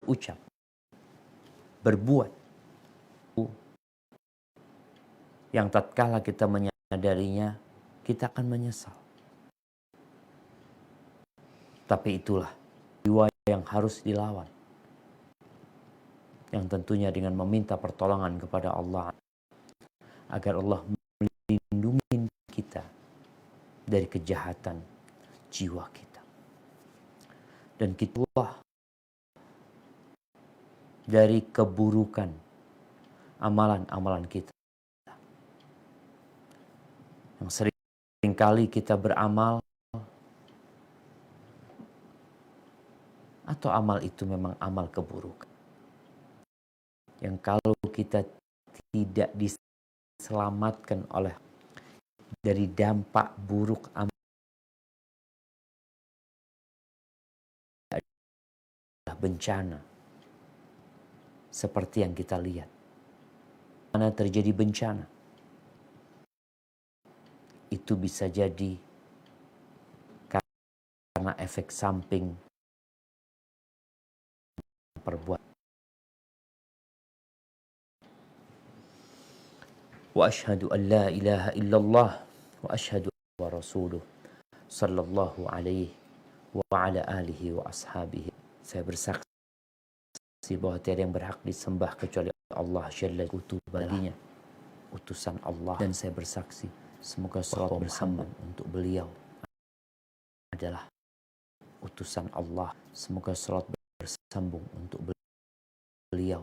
ucap, berbuat yang tatkala kita menyadarinya, kita akan menyesal. Tapi itulah jiwa yang harus dilawan. Yang tentunya dengan meminta pertolongan kepada Allah agar Allah melindungi kita dari kejahatan jiwa kita. Dan kita dari keburukan amalan-amalan kita. Yang seringkali kita beramal, atau amal itu memang amal keburukan. Yang kalau kita tidak diselamatkan oleh dari dampak buruk amal adalah bencana. Seperti yang kita lihat. Mana terjadi bencana, itu bisa jadi karena efek samping perbuatan. Wa asyhadu an la ilaha illallah wa asyhadu wa rasuluh sallallahu alaihi wa ala alihi wa ashabihi. Saya bersaksi bahwa tiada yang berhak disembah kecuali Allah Jalla baginya, utusan Allah. Dan saya bersaksi semoga salawat bersama untuk beliau adalah utusan Allah. Semoga salawat bersambung untuk beliau.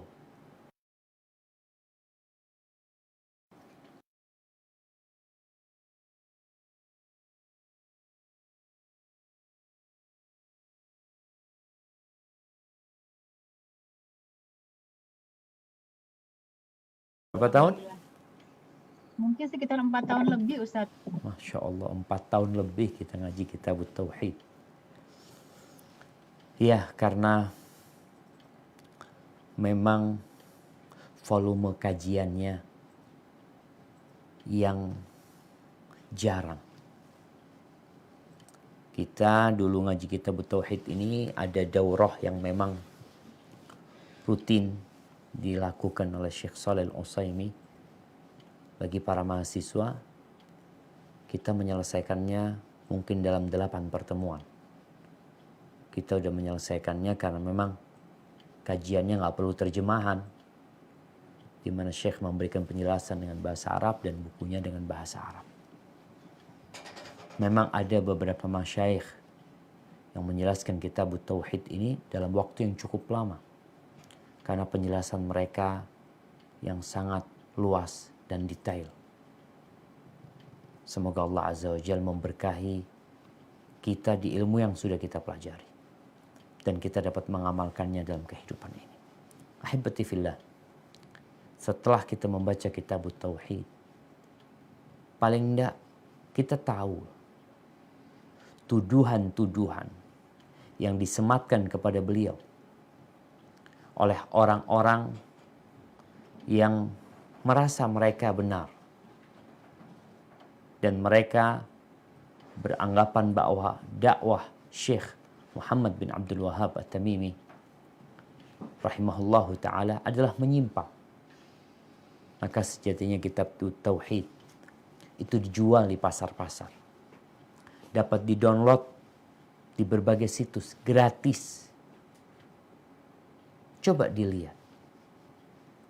Berapa tahun? Mungkin sekitar 4 tahun lebih, Ustaz. Masya Allah, 4 tahun lebih kita ngaji kitab Tauhid. Ya, karena memang volume kajiannya yang jarang. Kita dulu ngaji kitab Tauhid ini ada daurah yang memang rutin dilakukan oleh Syekh Shalih Al-Utsaimin bagi para mahasiswa. Kita menyelesaikannya mungkin dalam 8 pertemuan. Kita udah menyelesaikannya karena memang kajiannya nggak perlu terjemahan, di mana Syekh memberikan penjelasan dengan bahasa Arab dan bukunya dengan bahasa Arab. Memang ada beberapa masyayikh yang menjelaskan kitab Tauhid ini dalam waktu yang cukup lama, karena penjelasan mereka yang sangat luas dan detail. Semoga Allah Azza wa Jalla memberkahi kita di ilmu yang sudah kita pelajari dan kita dapat mengamalkannya dalam kehidupan ini. Ahibati fillah, setelah kita membaca kitab Tauhid, paling enggak kita tahu tuduhan-tuduhan yang disematkan kepada beliau oleh orang-orang yang merasa mereka benar dan mereka beranggapan bahwa dakwah Syekh Muhammad bin Abdul Wahhab At-Tamimi rahimahullahu ta'ala adalah menyimpang. Maka sejatinya kitab Tauhid itu dijual di pasar-pasar, dapat di-download di berbagai situs gratis. Coba dilihat.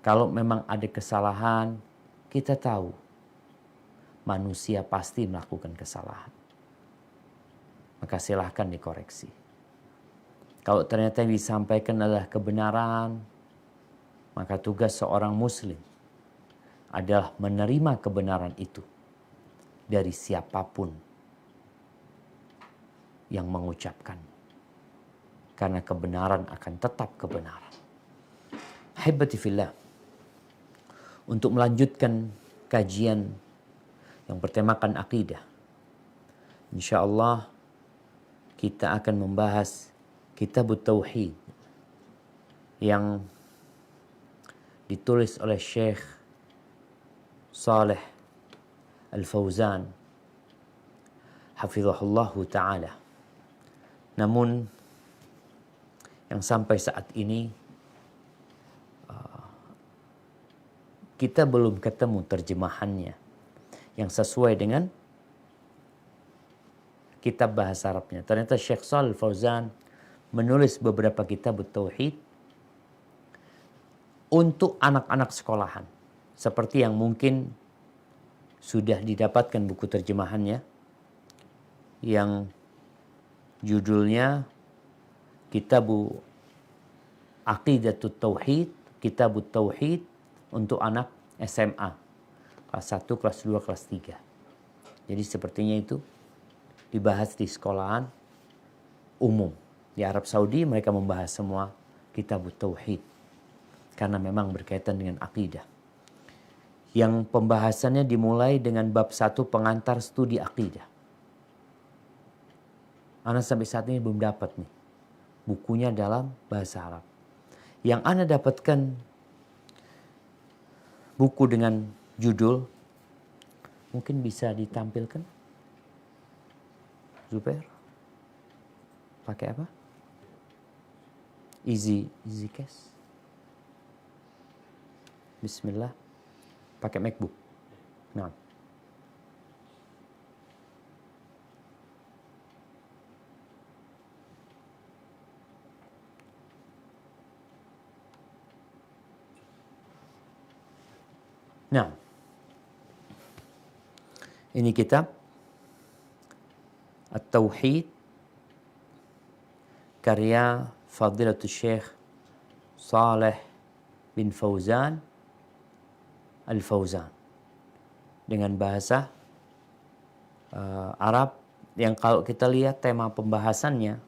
Kalau memang ada kesalahan, kita tahu manusia pasti melakukan kesalahan. Maka silahkan dikoreksi. Kalau ternyata yang disampaikan adalah kebenaran, maka tugas seorang muslim adalah menerima kebenaran itu dari siapapun yang mengucapkan. Karena kebenaran akan tetap kebenaran. Ahibati fillah, untuk melanjutkan kajian yang bertemakan akidah, insyaallah kita akan membahas kitab Tauhid yang ditulis oleh Syekh Shalih Al-Fauzan hafizahullahu ta'ala. Namun yang sampai saat ini kita belum ketemu terjemahannya yang sesuai dengan kitab bahasa Arabnya. Ternyata Syekh Shalih Fauzan menulis beberapa kitab tauhid untuk anak-anak sekolahan. Seperti yang mungkin sudah didapatkan buku terjemahannya, yang judulnya Kitabu Aqidatut Tauhid, Kitabut Tauhid untuk anak SMA. Kelas 1, kelas 2, kelas 3. Jadi sepertinya itu dibahas di sekolahan umum. Di Arab Saudi mereka membahas semua Kitabut Tauhid. Karena memang berkaitan dengan akidah. Yang pembahasannya dimulai dengan bab 1 pengantar studi akidah. Ana sampai saat ini belum dapat nih bukunya dalam bahasa Arab. Yang Ana dapatkan buku dengan judul, mungkin bisa ditampilkan, Zubair? Pakai apa? Easy Case. Bismillah. Pakai MacBook. Nah. Nah. Ini kitab At-Tauhid karya Fadilatul Syekh Shalih bin Fauzan Al-Fauzan dengan bahasa Arab, yang kalau kita lihat tema pembahasannya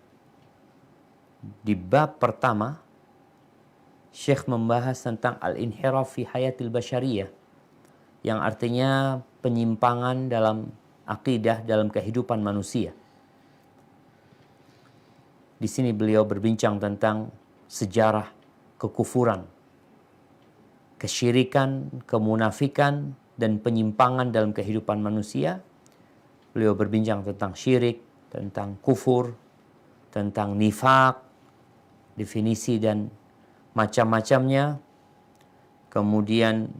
di bab pertama, Syekh membahas tentang al-inhiraf fi hayatil basyariyah, yang artinya penyimpangan dalam akidah dalam kehidupan manusia. Di sini beliau berbincang tentang sejarah kekufuran, kesyirikan, kemunafikan, dan penyimpangan dalam kehidupan manusia. Beliau berbincang tentang syirik, tentang kufur, tentang nifak, definisi dan macam-macamnya. Kemudian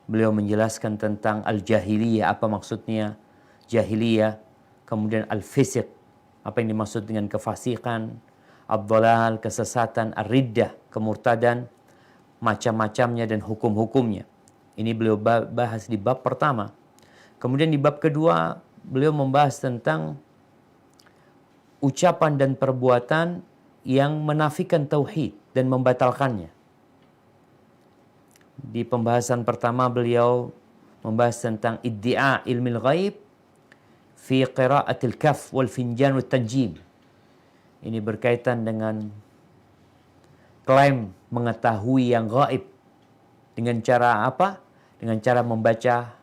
beliau menjelaskan tentang al-jahiliyah, apa maksudnya jahiliyah. Kemudian al-fisq, apa yang dimaksud dengan kefasikan. Ad-dhalal, kesesatan. Ar-riddah, kemurtadan, macam-macamnya dan hukum-hukumnya. Ini beliau bahas di bab pertama. Kemudian di bab kedua beliau membahas tentang ucapan dan perbuatan yang menafikan tauhid dan membatalkannya. Di pembahasan pertama beliau membahas tentang iddia ilmil ghaib fi qira'atil kaf wal finjan wat tanjim. Ini berkaitan dengan klaim mengetahui yang gaib. Dengan cara apa? Dengan cara membaca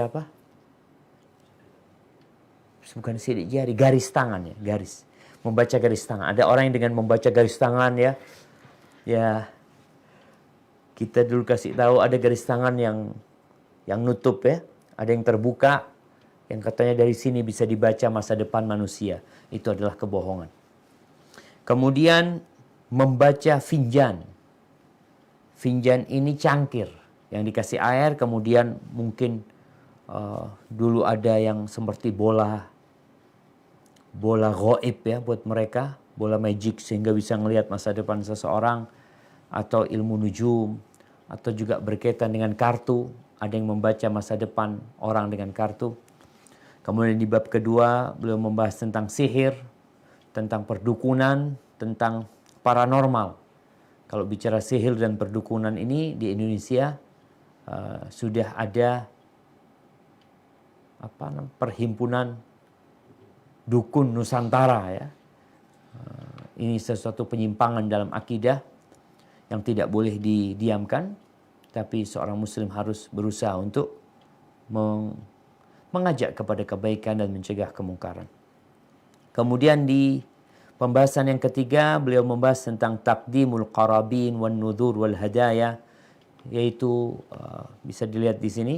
apa? Bukan sidik jari, garis tangan ya, garis. Membaca garis tangan. Ada orang yang dengan membaca garis tangan ya, kita dulu kasih tahu ada garis tangan yang nutup ya, ada yang terbuka, yang katanya dari sini bisa dibaca masa depan manusia. Itu adalah kebohongan. Kemudian membaca finjan. Finjan ini cangkir yang dikasih air, kemudian mungkin dulu ada yang seperti bola gaib ya buat mereka, bola magic sehingga bisa melihat masa depan seseorang, atau ilmu nujum, atau juga berkaitan dengan kartu, ada yang membaca masa depan orang dengan kartu. Kemudian di bab kedua beliau membahas tentang sihir, tentang perdukunan, tentang paranormal. Kalau bicara sihir dan perdukunan ini di Indonesia sudah ada perhimpunan dukun Nusantara ya. Ini sesuatu penyimpangan dalam akidah yang tidak boleh didiamkan, tapi seorang muslim harus berusaha untuk mengajak kepada kebaikan dan mencegah kemungkaran. Kemudian di pembahasan yang ketiga beliau membahas tentang taqdimul qarabin wan nudhur wal hadaya, yaitu bisa dilihat di sini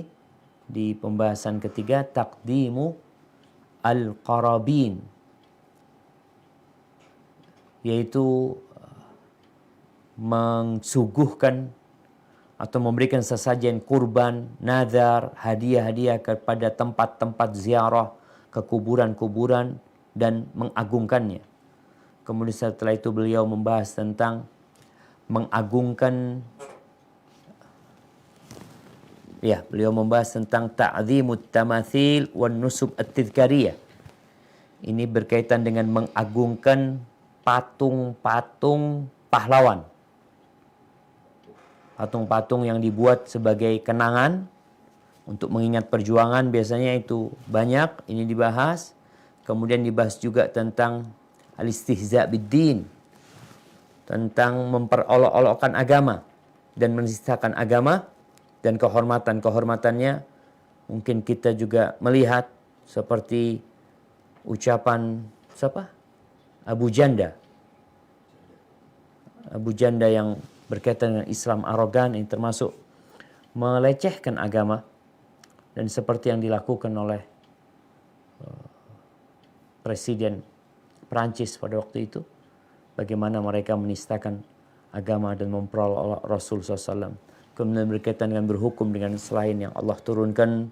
di pembahasan ketiga, taqdimu al-qarabin, yaitu mensuguhkan atau memberikan sesajen kurban, nazar, hadiah-hadiah kepada tempat-tempat ziarah, ke kuburan-kuburan dan mengagungkannya. Kemudian setelah itu beliau membahas tentang mengagungkan, beliau membahas tentang ta'zimut tamathil wan nusub at-tidhkariyah. Ini berkaitan dengan mengagungkan patung-patung pahlawan. Patung-patung yang dibuat sebagai kenangan untuk mengingat perjuangan, biasanya itu banyak ini dibahas. Kemudian dibahas juga tentang al-istihza' bid-din, tentang memperolok-olokkan agama dan menistakan agama dan kehormatan-kehormatannya. Mungkin kita juga melihat seperti ucapan siapa? Abu Janda yang berkaitan dengan Islam arogan, ini termasuk melecehkan agama, dan seperti yang dilakukan oleh Presiden Prancis pada waktu itu, bagaimana mereka menistakan agama dan memperolok Rasul SAW. Kemudian berkaitan dengan berhukum dengan selain yang Allah turunkan.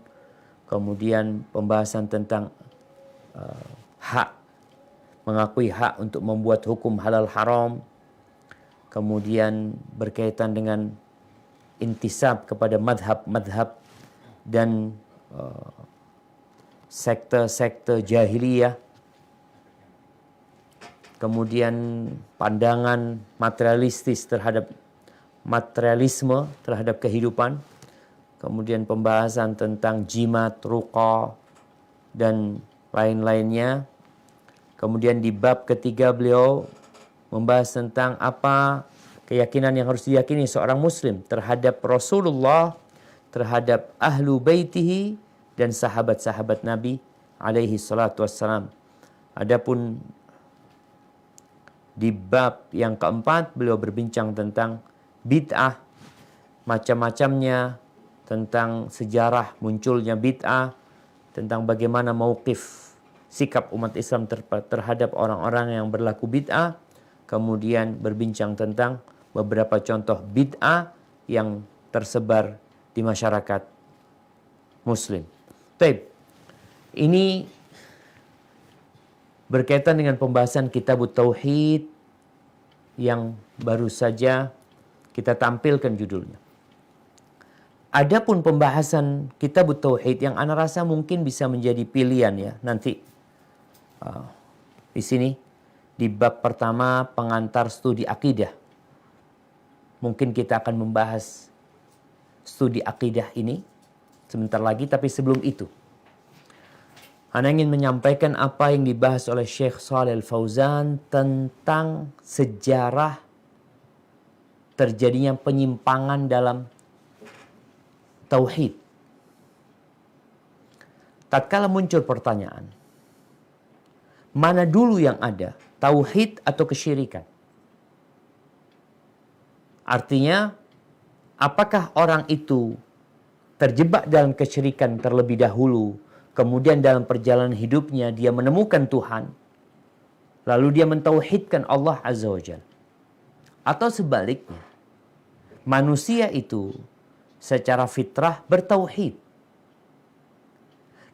Kemudian pembahasan tentang hak, mengakui hak untuk membuat hukum halal haram. Kemudian berkaitan dengan intisab kepada madhab-madhab dan sekte-sekte jahiliyah. Kemudian pandangan materialistis terhadap materialisme terhadap kehidupan. Kemudian pembahasan tentang jimat, ruqa, dan lain-lainnya. Kemudian di bab ketiga beliau membahas tentang apa keyakinan yang harus diyakini seorang muslim terhadap Rasulullah, terhadap ahlu baitihi dan sahabat-sahabat Nabi alaihi salatu wassalam. Adapun di bab yang keempat beliau berbincang tentang bid'ah, macam-macamnya, tentang sejarah munculnya bid'ah, tentang bagaimana mauqif sikap umat Islam terhadap orang-orang yang berlaku bid'ah. Kemudian berbincang tentang beberapa contoh bid'ah yang tersebar di masyarakat muslim. Baik, ini berkaitan dengan pembahasan Kitabut Tauhid yang baru saja kita tampilkan judulnya. Adapun pembahasan Kitabut Tauhid yang ana rasa mungkin bisa menjadi pilihan ya nanti di sini di bab pertama pengantar studi akidah. Mungkin kita akan membahas studi akidah ini sebentar lagi, tapi sebelum itu ana ingin menyampaikan apa yang dibahas oleh Syekh Shalih Al-Fauzan tentang sejarah terjadinya penyimpangan dalam tauhid. Tatkala muncul pertanyaan, mana dulu yang ada, tauhid atau kesyirikan? Artinya, apakah orang itu terjebak dalam kesyirikan terlebih dahulu, kemudian dalam perjalanan hidupnya dia menemukan Tuhan, lalu dia mentauhidkan Allah Azza wa Jalla? Atau sebaliknya, manusia itu secara fitrah bertauhid,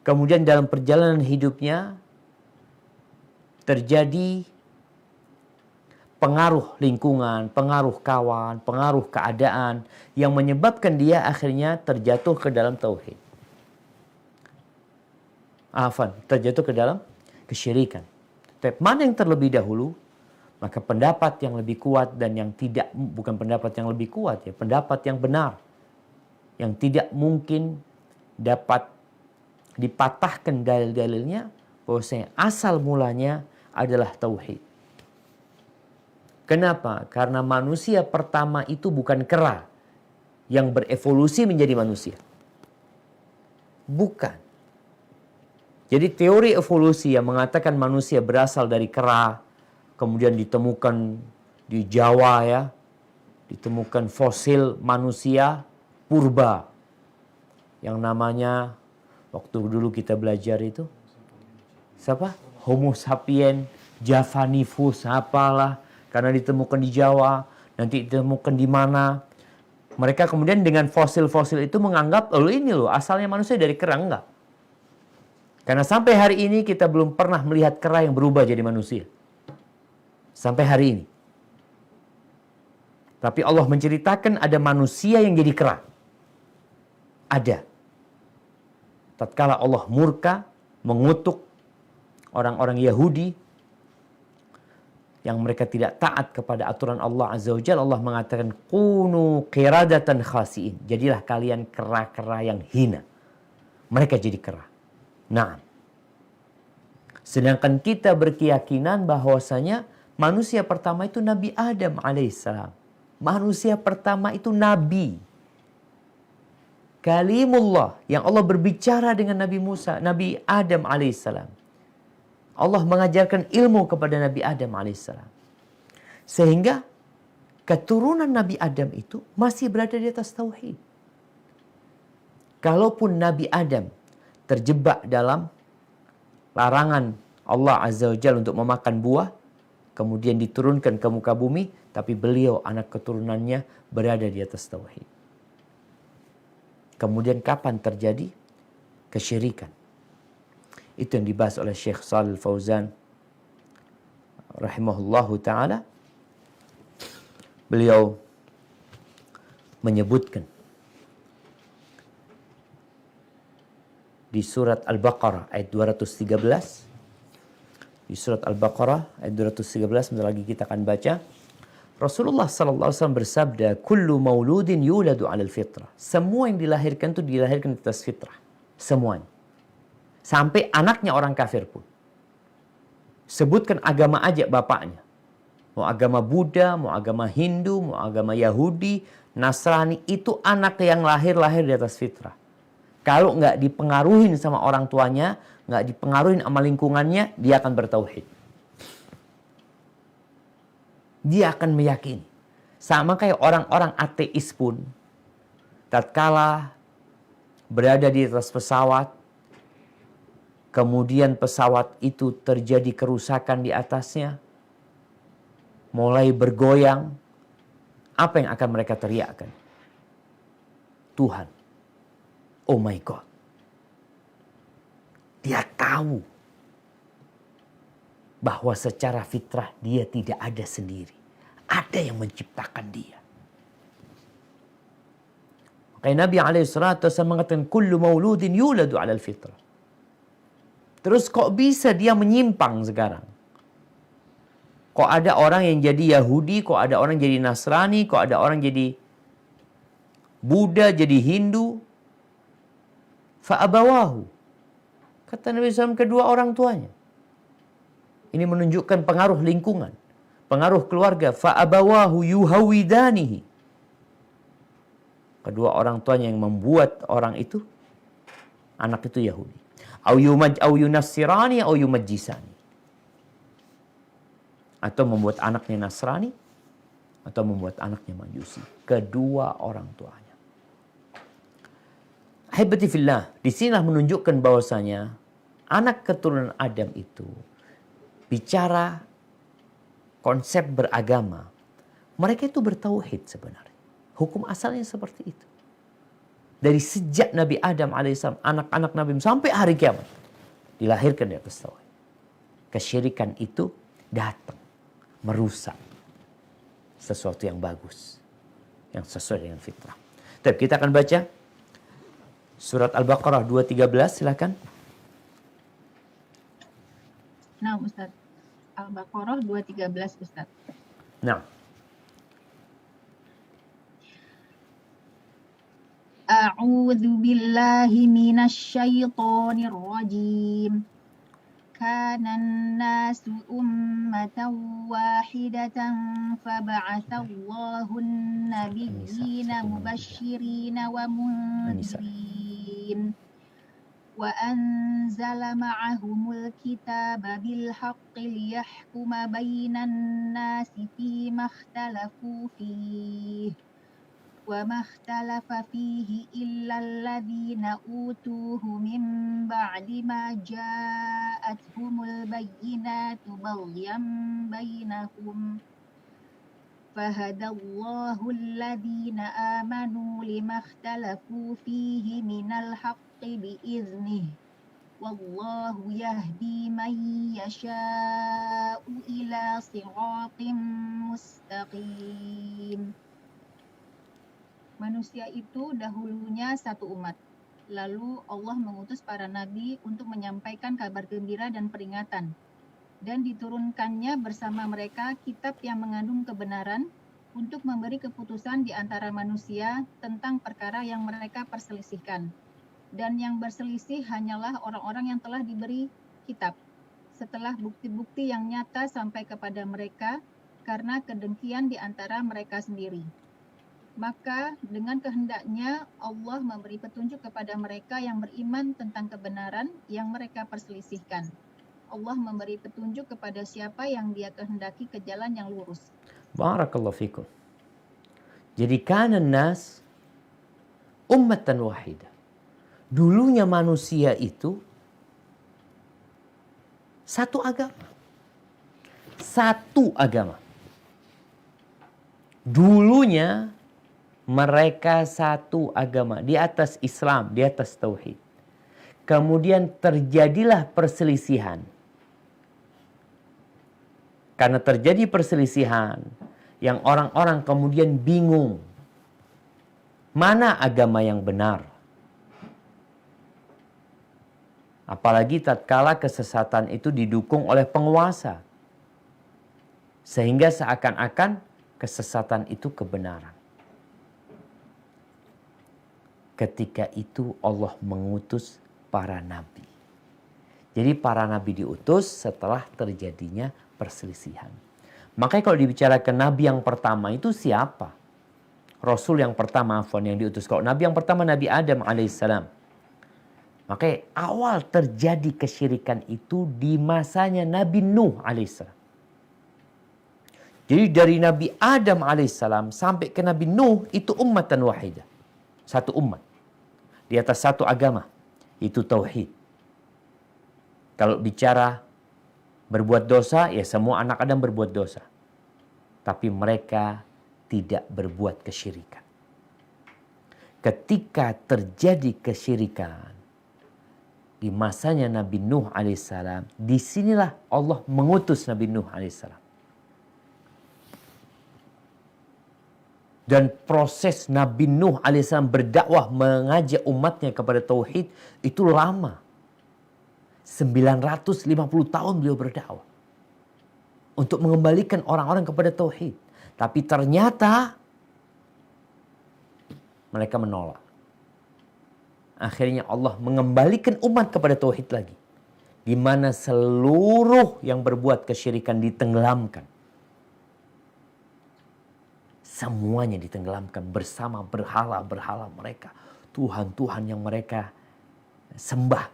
kemudian dalam perjalanan hidupnya terjadi pengaruh lingkungan, pengaruh kawan, pengaruh keadaan yang menyebabkan dia akhirnya terjatuh ke dalam tauhid. Terjatuh ke dalam kesyirikan. Tapi mana yang terlebih dahulu? Maka pendapat yang lebih kuat dan yang tidak, bukan pendapat yang lebih kuat ya, pendapat yang benar, yang tidak mungkin dapat dipatahkan dalil-dalilnya, bahwasanya asal mulanya adalah tauhid. Kenapa? Karena manusia pertama itu bukan kera yang berevolusi menjadi manusia. Bukan. Jadi teori evolusi yang mengatakan manusia berasal dari kera, kemudian ditemukan di Jawa ya, ditemukan fosil manusia purba yang namanya waktu dulu kita belajar itu siapa? Homo sapien javanivus apalah, karena ditemukan di Jawa, nanti ditemukan di mana. Mereka kemudian dengan fosil-fosil itu menganggap, oh ini loh asalnya manusia dari kera. Enggak. Karena sampai hari ini kita belum pernah melihat kera yang berubah jadi manusia. Sampai hari ini. Tapi Allah menceritakan ada manusia yang jadi kera. Ada. Tatkala Allah murka, mengutuk orang-orang Yahudi yang mereka tidak taat kepada aturan Allah Azza wa Jalla, Allah mengatakan kunu qiradatan khasiin. Jadilah kalian kera-kera yang hina. Mereka jadi kera. Nah, sedangkan kita berkeyakinan bahwasanya manusia pertama itu Nabi Adam alaihissalam. Manusia pertama itu Nabi. Kalimullah yang Allah berbicara dengan Nabi Musa, Nabi Adam alaihissalam. Allah mengajarkan ilmu kepada Nabi Adam alaihissalam. Sehingga keturunan Nabi Adam itu masih berada di atas tauhid. Kalaupun Nabi Adam terjebak dalam larangan Allah Azza wa Jalla untuk memakan buah, kemudian diturunkan ke muka bumi, tapi beliau anak keturunannya berada di atas tauhid. Kemudian kapan terjadi kesyirikan? Itu yang dibahas oleh Syekh Shalih Fauzan rahimahullahu ta'ala. Beliau menyebutkan di surat Al-Baqarah ayat 213. Di surat Al-Baqarah ayat 213, sebentar lagi kita akan baca. Rasulullah sallallahu alaihi wasallam bersabda, "Kullu mauludin yuladu 'alal fitrah." Semua yang dilahirkan itu dilahirkan di atas fitrah. Semuanya. Sampai anaknya orang kafir pun. Sebutkan agama aja bapaknya. Mau agama Buddha, mau agama Hindu, mau agama Yahudi, Nasrani, itu anak yang lahir di atas fitrah. Kalau nggak dipengaruhin sama orang tuanya, nggak dipengaruhin sama lingkungannya, dia akan bertauhid. Dia akan meyakini. Sama kayak orang-orang ateis pun. Tatkala berada di atas pesawat, kemudian pesawat itu terjadi kerusakan di atasnya, mulai bergoyang, apa yang akan mereka teriakkan? Tuhan. Oh my God. Dia tahu bahwa secara fitrah dia tidak ada sendiri. Ada yang menciptakan dia. Makanya Nabi SAW mengatakan, kullu mauludin yuladu 'alal fitrah. Terus kok bisa dia menyimpang sekarang? Kok ada orang yang jadi Yahudi, kok ada orang jadi Nasrani, kok ada orang jadi Buddha, jadi Hindu. Fa'abawahu. Kata Nabi SAW, kedua orang tuanya. Ini menunjukkan pengaruh lingkungan, pengaruh keluarga. Fa'abawahu yuhawidanihi. Kedua orang tuanya yang membuat orang itu, anak itu Yahudi. Au yunassirani au yumajjisani. Atau membuat anaknya Nasrani, atau membuat anaknya Majusi. Kedua orang tuanya. Ahibati fillah, disinilah menunjukkan bahwasanya anak keturunan Adam itu bicara konsep beragama. Mereka itu bertauhid sebenarnya. Hukum asalnya seperti itu. Dari sejak Nabi Adam alaihissalam, anak-anak Nabi sampai hari kiamat, dilahirkan di atas tauhid. Kesyirikan itu datang merusak sesuatu yang bagus, yang sesuai dengan fitrah. Tapi kita akan baca surat Al-Baqarah 213, silakan. Nah, Ustaz. Al-Baqarah 213, Ustaz. Nah. A'udzu billahi minasy syaithanir rajim. Kanan nasu ummatan wahidatan faba'atsallahu an-nabiyyina mubashshirina wa mundzirin. Wa anzala ma'ahumul kitaba bil haqqi liyahkuma bainan nasi fima ikhtalafu fihi. وَمَا اخْتَلَفَ فِيهِ إِلَّا الَّذِينَ أُوتُوهُ مِنْ بَعْدِ مَا جَاءَتْهُمُ الْبَيِّنَاتُ بَغْيًا بَيْنَهُمْ Fahadallahu alladhina amanu lima ikhtalafu fihi minal haqqi biiznih. Wallahu yahdi man yasha'u ila siratim mustaqim. Manusia itu dahulunya satu umat. Lalu Allah mengutus para nabi untuk menyampaikan kabar gembira dan peringatan. Dan diturunkannya bersama mereka kitab yang mengandung kebenaran untuk memberi keputusan di antara manusia tentang perkara yang mereka perselisihkan. Dan yang berselisih hanyalah orang-orang yang telah diberi kitab, setelah bukti-bukti yang nyata sampai kepada mereka karena kedengkian di antara mereka sendiri. Maka dengan kehendaknya Allah memberi petunjuk kepada mereka yang beriman tentang kebenaran yang mereka perselisihkan. Allah memberi petunjuk kepada siapa yang Dia kehendaki ke jalan yang lurus. Barakallahu fikum. Jadi kanan nas ummatan wahidah. Dulunya manusia itu satu agama. Satu agama. Dulunya mereka satu agama, di atas Islam, di atas tauhid. Kemudian terjadilah perselisihan. Karena terjadi perselisihan, yang orang-orang kemudian bingung. Mana agama yang benar? Apalagi tatkala kesesatan itu didukung oleh penguasa. Sehingga seakan-akan kesesatan itu kebenaran. Ketika itu Allah mengutus para nabi. Jadi para nabi diutus setelah terjadinya perselisihan. Makanya kalau dibicarakan nabi yang pertama itu siapa? Rasul yang pertama yang diutus. Kalau nabi yang pertama Nabi Adam alaihissalam. Makanya awal terjadi kesyirikan itu di masanya Nabi Nuh alaihissalam. Jadi dari Nabi Adam alaihissalam sampai ke Nabi Nuh itu ummatan wahidah. Satu umat. Di atas satu agama. Itu tauhid. Kalau bicara berbuat dosa, ya semua anak Adam berbuat dosa. Tapi mereka tidak berbuat kesyirikan. Ketika terjadi kesyirikan di masanya Nabi Nuh alaihissalam, disinilah Allah mengutus Nabi Nuh alaihissalam. Dan proses Nabi Nuh alaihissalam berdakwah mengajak umatnya kepada tauhid itu lama. 950 tahun beliau berdakwah. Untuk mengembalikan orang-orang kepada tauhid. Tapi ternyata mereka menolak. Akhirnya Allah mengembalikan umat kepada tauhid lagi. Di mana seluruh yang berbuat kesyirikan ditenggelamkan. Semuanya ditenggelamkan bersama berhala-berhala mereka. Tuhan-Tuhan yang mereka sembah.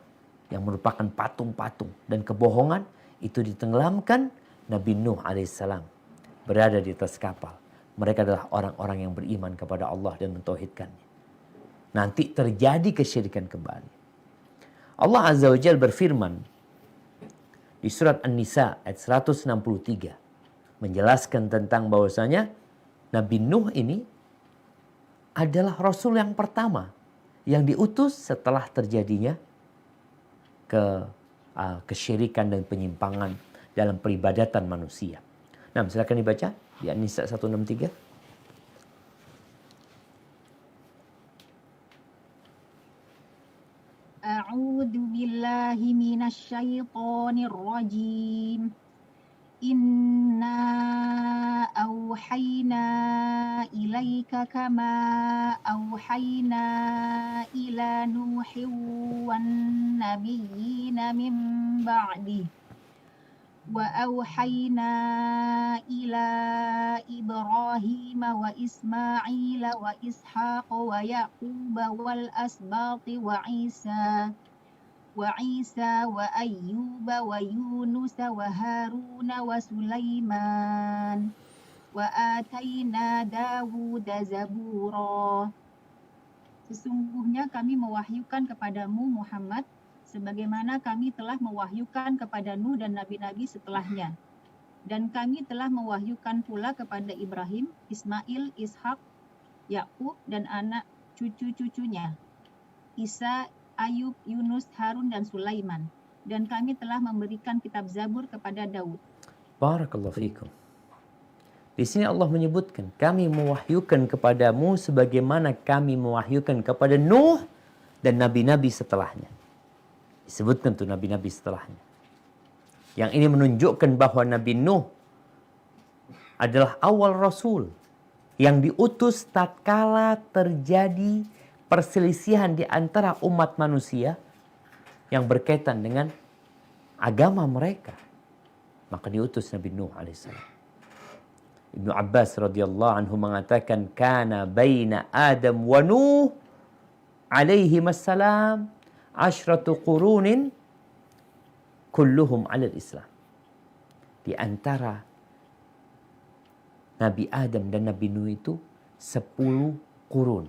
Yang merupakan patung-patung. Dan kebohongan itu ditenggelamkan. Nabi Nuh alaihissalam berada di atas kapal. Mereka adalah orang-orang yang beriman kepada Allah dan mentauhidkannya. Nanti terjadi kesyirikan kembali. Allah Azza wa Jalla berfirman di surat An-Nisa ayat 163. Menjelaskan tentang bahwasanya Nabi Nuh ini adalah Rasul yang pertama yang diutus setelah terjadinya kesyirikan dan penyimpangan dalam peribadatan manusia. Nah, silakan dibaca di An-Nisa 163. A'udzu billahi minasyaitonir rajim. Inna auhayna ilaika kama auhayna ila Nuhin wan nabiyyina min ba'di wa auhayna ila Ibrahim wa Ismail wa Ishaq wa Yaqub wal asbati wa Isa wa Ayyub wa Yunus wa Harun wa Sulaiman wa atayna Dawud zabura. Sesungguhnya kami mewahyukan kepadamu Muhammad sebagaimana kami telah mewahyukan kepada Nuh dan nabi-nabi setelahnya. Dan kami telah mewahyukan pula kepada Ibrahim, Ismail, Ishak, Yakub dan anak cucu-cucunya, Isa, Ayub, Yunus, Harun dan Sulaiman. Dan kami telah memberikan kitab Zabur kepada Daud. Barakallahu fikum. Di sini Allah menyebutkan, kami mewahyukan kepadamu sebagaimana kami mewahyukan kepada Nuh dan nabi-nabi setelahnya. Disebutkan tuh nabi-nabi setelahnya. Yang ini menunjukkan bahwa Nabi Nuh adalah awal Rasul yang diutus tatkala terjadi perselisihan di antara umat manusia yang berkaitan dengan agama mereka. Maka diutus Nabi Nuh alaihissalam. Ibnu Abbas radhiyallahu anhu mengatakan, kana baina Adam wa Nuh alaihi wassalam asyratu qurunin kulluhum alal Islam. Di antara Nabi Adam dan Nabi Nuh itu 10 kurun.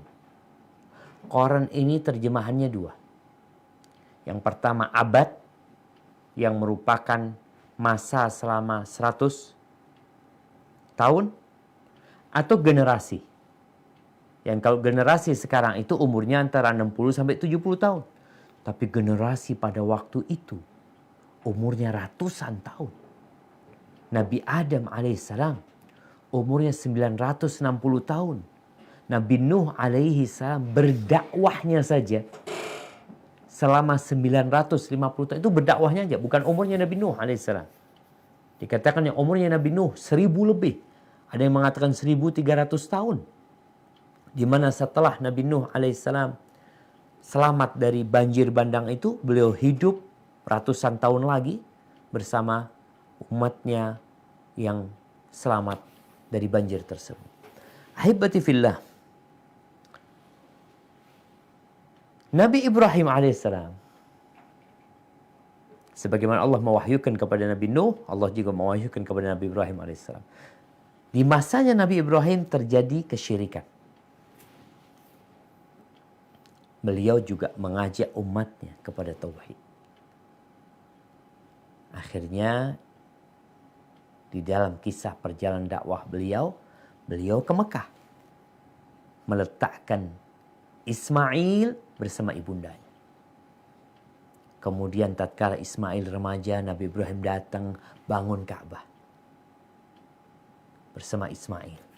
Quran ini terjemahannya 2. Yang pertama abad, yang merupakan masa selama 100 tahun, atau generasi. Yang kalau generasi sekarang itu umurnya antara 60 sampai 70 tahun. Tapi generasi pada waktu itu umurnya ratusan tahun. Nabi Adam alaihissalam umurnya 960 tahun. Nabi Nuh alaihissalam berdakwahnya saja selama 950 tahun. Itu berdakwahnya aja, bukan umurnya Nabi Nuh alaihissalam. Dikatakan yang umurnya Nabi Nuh 1000 lebih. Ada yang mengatakan 1300 tahun. Di mana setelah Nabi Nuh alaihissalam selamat dari banjir bandang itu, beliau hidup ratusan tahun lagi bersama umatnya yang selamat dari banjir tersebut. Ahibati fillah. Nabi Ibrahim alaihissalam, sebagaimana Allah mewahyukan kepada Nabi Nuh, Allah juga mewahyukan kepada Nabi Ibrahim alaihissalam. Di masanya Nabi Ibrahim terjadi kesyirikan. Beliau juga mengajak umatnya kepada tauhid. Akhirnya di dalam kisah perjalanan dakwah beliau ke Mekah. Meletakkan Ismail bersama ibundanya. Kemudian tatkala Ismail remaja, Nabi Ibrahim datang bangun Ka'bah bersama Ismail.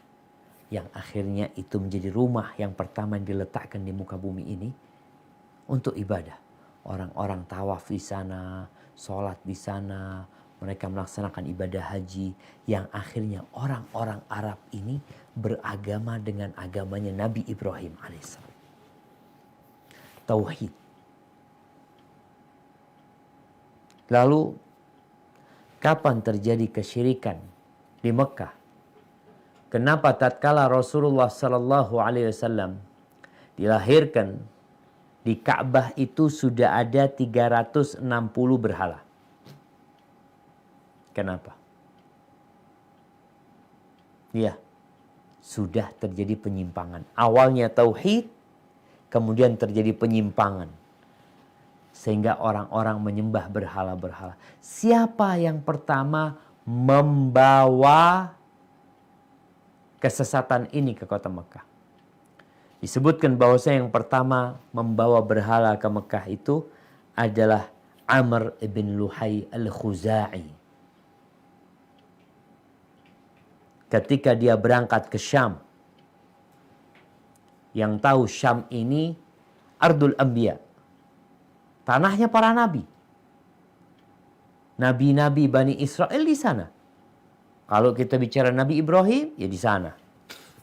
Yang akhirnya itu menjadi rumah yang pertama yang diletakkan di muka bumi ini untuk ibadah. Orang-orang tawaf di sana, sholat di sana, mereka melaksanakan ibadah haji, yang akhirnya orang-orang Arab ini beragama dengan agamanya Nabi Ibrahim alaihissalam. Tauhid. Lalu kapan terjadi kesyirikan di Mekah? Kenapa tatkala Rasulullah sallallahu alaihi wasallam dilahirkan di Ka'bah itu sudah ada 360 berhala? Kenapa? Ya, sudah terjadi penyimpangan. Awalnya tauhid, kemudian terjadi penyimpangan. Sehingga orang-orang menyembah berhala-berhala. Siapa yang pertama membawa kesesatan ini ke kota Mekah? Disebutkan bahwasanya yang pertama membawa berhala ke Mekah itu adalah Amr ibn Luhai al-Khuzai. Ketika dia berangkat ke Syam. Yang tahu Syam ini Ardul Anbiya. Tanahnya para nabi. Nabi-nabi Bani Israel di sana. Kalau kita bicara Nabi Ibrahim, ya di sana.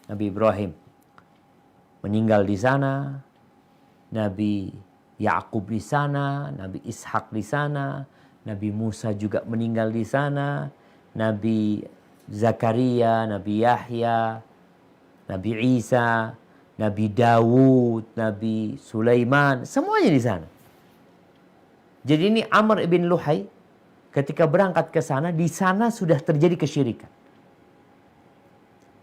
Nabi Ibrahim meninggal di sana. Nabi Yakub di sana. Nabi Ishak di sana. Nabi Musa juga meninggal di sana. Nabi Zakaria, Nabi Yahya, Nabi Isa, Nabi Dawud, Nabi Sulaiman, semuanya di sana. Jadi ini Amr ibn Luhai ketika berangkat ke sana, di sana sudah terjadi kesyirikan.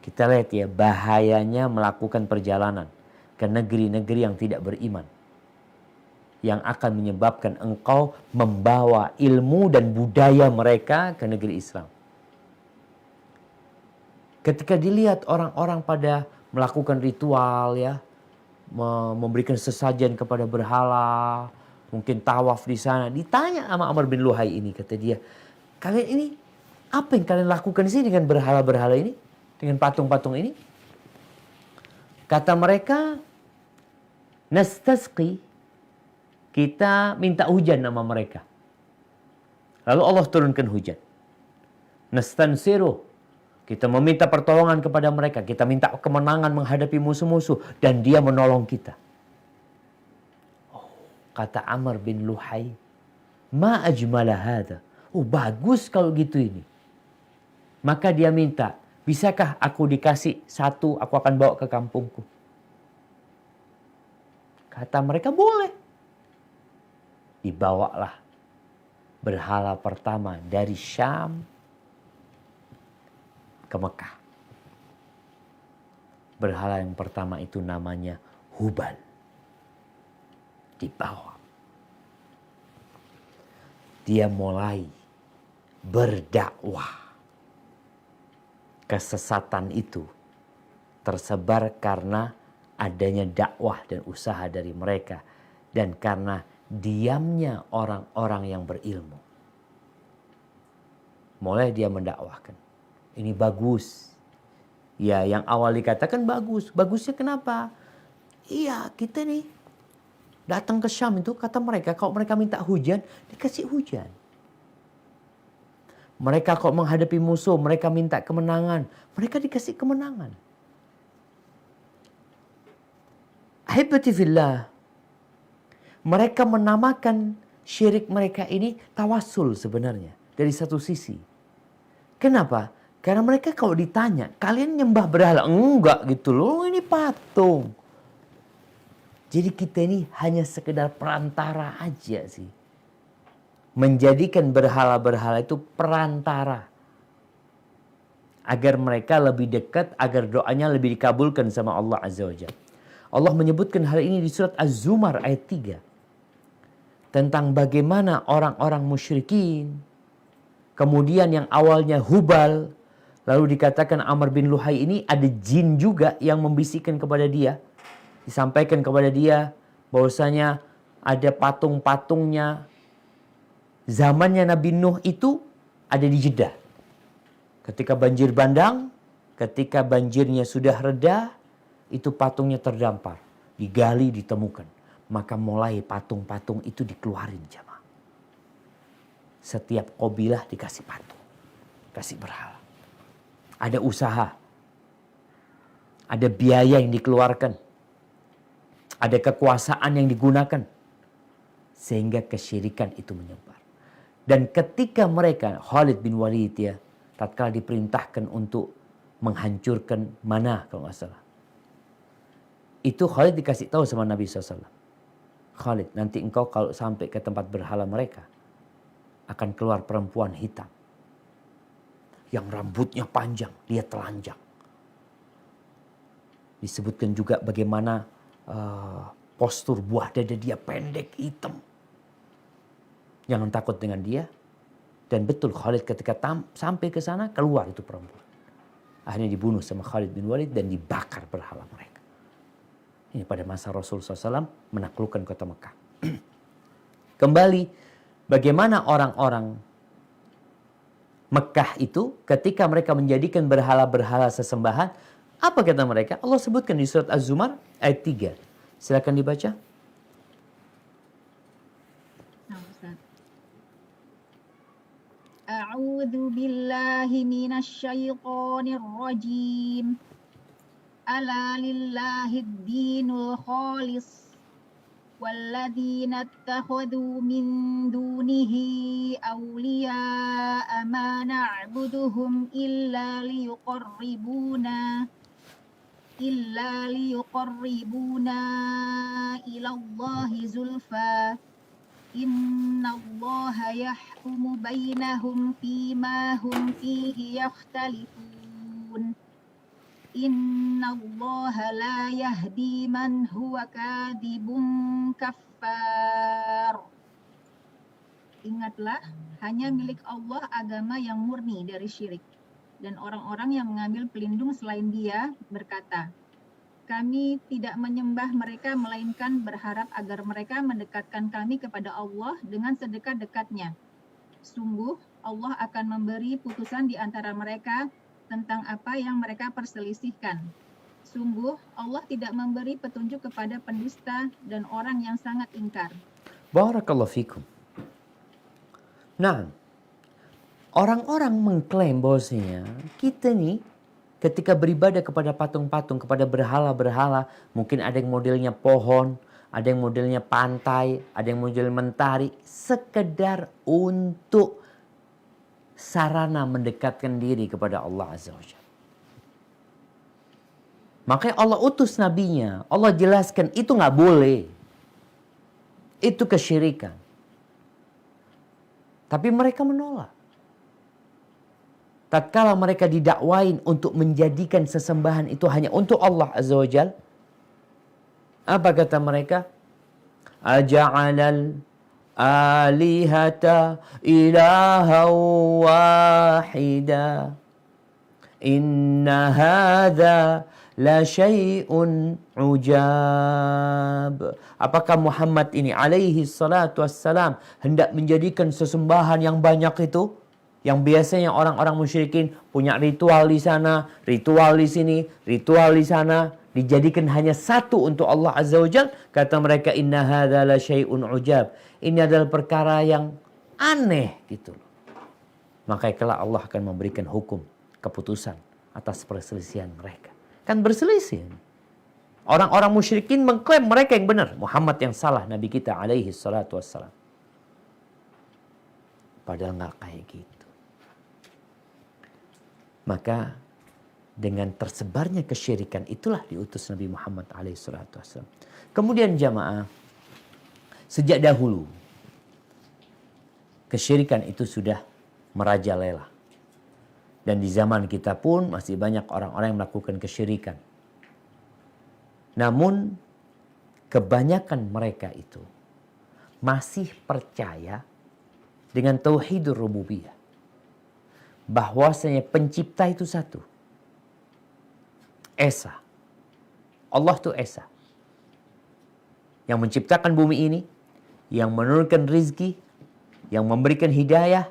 Kita lihat ya bahayanya melakukan perjalanan ke negeri-negeri yang tidak beriman. Yang akan menyebabkan engkau membawa ilmu dan budaya mereka ke negeri Islam. Ketika dilihat orang-orang pada melakukan ritual ya, memberikan sesajen kepada berhala, mungkin tawaf di sana, ditanya sama Amr bin Luhai ini, kata dia, kalian ini apa yang kalian lakukan di sini dengan berhala-berhala ini, dengan patung-patung ini? Kata mereka, nastasqi, kita minta hujan nama mereka. Lalu Allah turunkan hujan. Nastansiru, kita meminta pertolongan kepada mereka. Kita minta kemenangan menghadapi musuh-musuh. Dan dia menolong kita. Oh, kata Amr bin Luhai, ma ajmala hadha. Oh, bagus kalau gitu ini. Maka dia minta, bisakah aku dikasih satu, aku akan bawa ke kampungku. Kata mereka, boleh. Dibawalah berhala pertama dari Syam ke Mekah. Berhala yang pertama itu namanya Hubal. Dibawa. Dia mulai berdakwah. Kesesatan itu tersebar karena adanya dakwah dan usaha dari mereka. Dan karena diamnya orang-orang yang berilmu. Mulai dia mendakwahkan. Ini bagus. Ya, yang awal dikatakan bagus. Bagusnya kenapa? Iya, kita nih datang ke Syam itu, kata mereka, kalau mereka minta hujan, dikasih hujan. Mereka kalau menghadapi musuh, mereka minta kemenangan, mereka dikasih kemenangan. Ahibati fillah. Mereka menamakan syirik mereka ini tawassul sebenarnya. Dari satu sisi. Kenapa? Karena mereka kalau ditanya, kalian nyembah berhala? Enggak gitu loh, ini patung. Jadi kita ini hanya sekedar perantara aja sih. Menjadikan berhala-berhala itu perantara. Agar mereka lebih dekat, agar doanya lebih dikabulkan sama Allah Azza wa Jalla. Allah menyebutkan hal ini di surat Az-Zumar ayat 3. Tentang bagaimana orang-orang musyrikin, kemudian yang awalnya Hubal, lalu dikatakan Amr bin Luhai ini ada jin juga yang membisikkan kepada dia. Disampaikan kepada dia bahwasanya ada patung-patungnya. Zamannya Nabi Nuh itu ada di Jeddah. Ketika banjir bandang, ketika banjirnya sudah reda, itu patungnya terdampar. Digali, ditemukan. Maka mulai patung-patung itu dikeluarin jamaah. Setiap qabilah dikasih patung. Kasih berhala. Ada usaha. Ada biaya yang dikeluarkan. Ada kekuasaan yang digunakan. Sehingga kesyirikan itu menyebar. Dan ketika mereka, Khalid bin Walid ya, tatkala diperintahkan untuk menghancurkan Manah kalau nggak salah. Itu Khalid dikasih tahu sama Nabi SAW. Khalid, nanti engkau kalau sampai ke tempat berhala mereka, akan keluar perempuan hitam. Yang rambutnya panjang, dia telanjang. Disebutkan juga bagaimana postur buah dada dia pendek, hitam. Jangan takut dengan dia. Dan betul Khalid ketika sampai ke sana, keluar itu perempuan. Akhirnya dibunuh sama Khalid bin Walid dan dibakar berhala mereka. Ini pada masa Rasul SAW menaklukkan kota Mekah. Kembali, bagaimana orang-orang Mekah itu ketika mereka menjadikan berhala-berhala sesembahan, apa kata mereka? Allah sebutkan di surat Az-Zumar ayat 3. Silakan dibaca. A'udzu billahi minasy syaithanir rajim. Ala lillahid dinul khalis. والذين اتخذوا من دونه أولياء ما نعبدهم إلا ليقربونا إلى الله زلفى إن الله يحكم بينهم فيما هم فيه يختلفون Inna Allah la yahdi man huwa kadhibun kafar. Ingatlah, hanya milik Allah agama yang murni dari syirik. dan orang-orang yang mengambil pelindung selain Dia berkata, kami tidak menyembah mereka melainkan berharap agar mereka mendekatkan kami kepada Allah dengan sedekat-dekatnya. Sungguh Allah akan memberi putusan di antara mereka tentang apa yang mereka perselisihkan. Sungguh Allah tidak memberi petunjuk kepada pendusta dan orang yang sangat ingkar. Barakallahu fikum. Nah, orang-orang mengklaim bahwasanya kita nih ketika beribadah kepada patung-patung, kepada berhala-berhala, mungkin ada yang modelnya pohon, ada yang modelnya pantai, ada yang model mentari, sekedar untuk sarana mendekatkan diri kepada Allah Azza wa Jalla. Makanya Allah utus nabinya, Allah jelaskan itu nggak boleh. Itu kesyirikan. Tapi mereka menolak. Tatkala mereka didakwain untuk menjadikan sesembahan itu hanya untuk Allah Azza wa Jal, apa kata mereka? Aja'alal alihata ilaha wahida inna hadha la syai'un ujab. Apakah Muhammad ini alaihi salatu wassalam hendak menjadikan sesembahan yang banyak itu? Yang biasanya orang-orang musyrikin punya ritual di sana, ritual di sini, ritual di sana, dijadikan hanya satu untuk Allah Azza wa Jalla. Kata mereka, inna hadza la syai'un ujab. Ini adalah perkara yang aneh gitu loh. Maka kelak Allah akan memberikan hukum, keputusan atas perselisihan mereka. Kan berselisih. Orang-orang musyrikin mengklaim mereka yang benar, Muhammad yang salah, Nabi kita alaihi salatu wassalam. Padahal nggak kayak gitu. Maka dengan tersebarnya kesyirikan itulah diutus Nabi Muhammad alaihissalam. Kemudian jamaah, sejak dahulu kesyirikan itu sudah merajalela. Dan di zaman kita pun masih banyak orang-orang yang melakukan kesyirikan. Namun kebanyakan mereka itu masih percaya dengan tauhidur rububiyah. Bahwasanya pencipta itu satu. Esa. Allah itu Esa. Yang menciptakan bumi ini, yang menurunkan rizki, yang memberikan hidayah,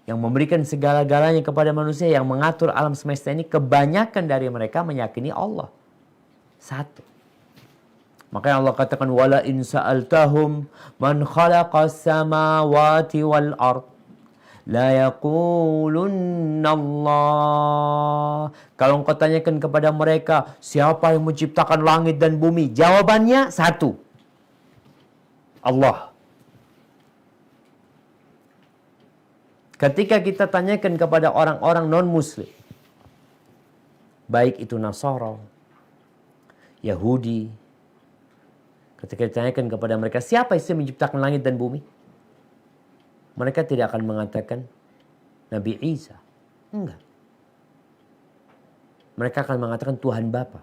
yang memberikan segala-galanya kepada manusia, yang mengatur alam semesta ini, kebanyakan dari mereka meyakini Allah. Satu. Makanya Allah katakan, wala in sa'altahum man khalaqas samawati wal ard la yaqulunna Allah. Kalau engkau tanyakan kepada mereka, siapa yang menciptakan langit dan bumi? Jawabannya satu. Allah. Ketika kita tanyakan kepada orang-orang non-muslim, baik itu Nasara, Yahudi, ketika ditanyakan kepada mereka, siapa yang menciptakan langit dan bumi? Mereka tidak akan mengatakan Nabi Isa. Enggak. Mereka akan mengatakan Tuhan Bapa.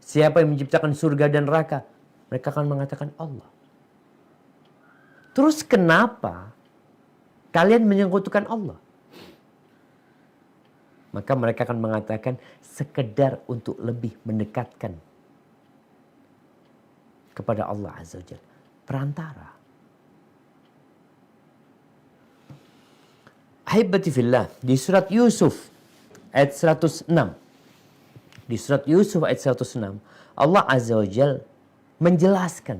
Siapa yang menciptakan surga dan neraka? Mereka akan mengatakan Allah. Terus kenapa kalian menyekutukan Allah? Maka mereka akan mengatakan sekedar untuk lebih mendekatkan kepada Allah Azza wa Jalla. Perantara. Ahibati fillah, di surat Yusuf ayat 106. Di surat Yusuf ayat 106, Allah Azza wa Jalla menjelaskan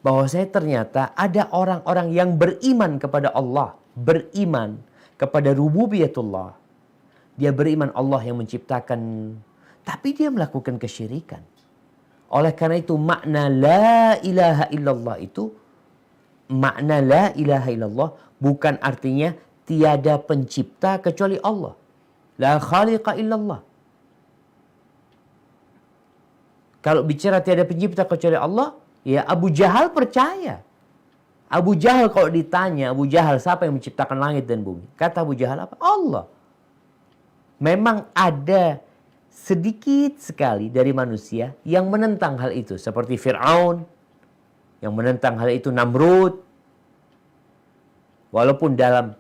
bahwa saya ternyata ada orang-orang yang beriman kepada Allah, beriman kepada rububiyatullah. Dia beriman Allah yang menciptakan, tapi dia melakukan kesyirikan. Oleh karena itu makna la ilaha illallah itu, makna la ilaha illallah bukan artinya tiada pencipta kecuali Allah. La khaliqa illallah. Kalau bicara tiada pencipta kecuali Allah, ya Abu Jahal percaya. Abu Jahal kalau ditanya, Abu Jahal siapa yang menciptakan langit dan bumi? Kata Abu Jahal apa? Allah. Memang ada sedikit sekali dari manusia yang menentang hal itu. Seperti Fir'aun, yang menentang hal itu Namrud. Walaupun dalam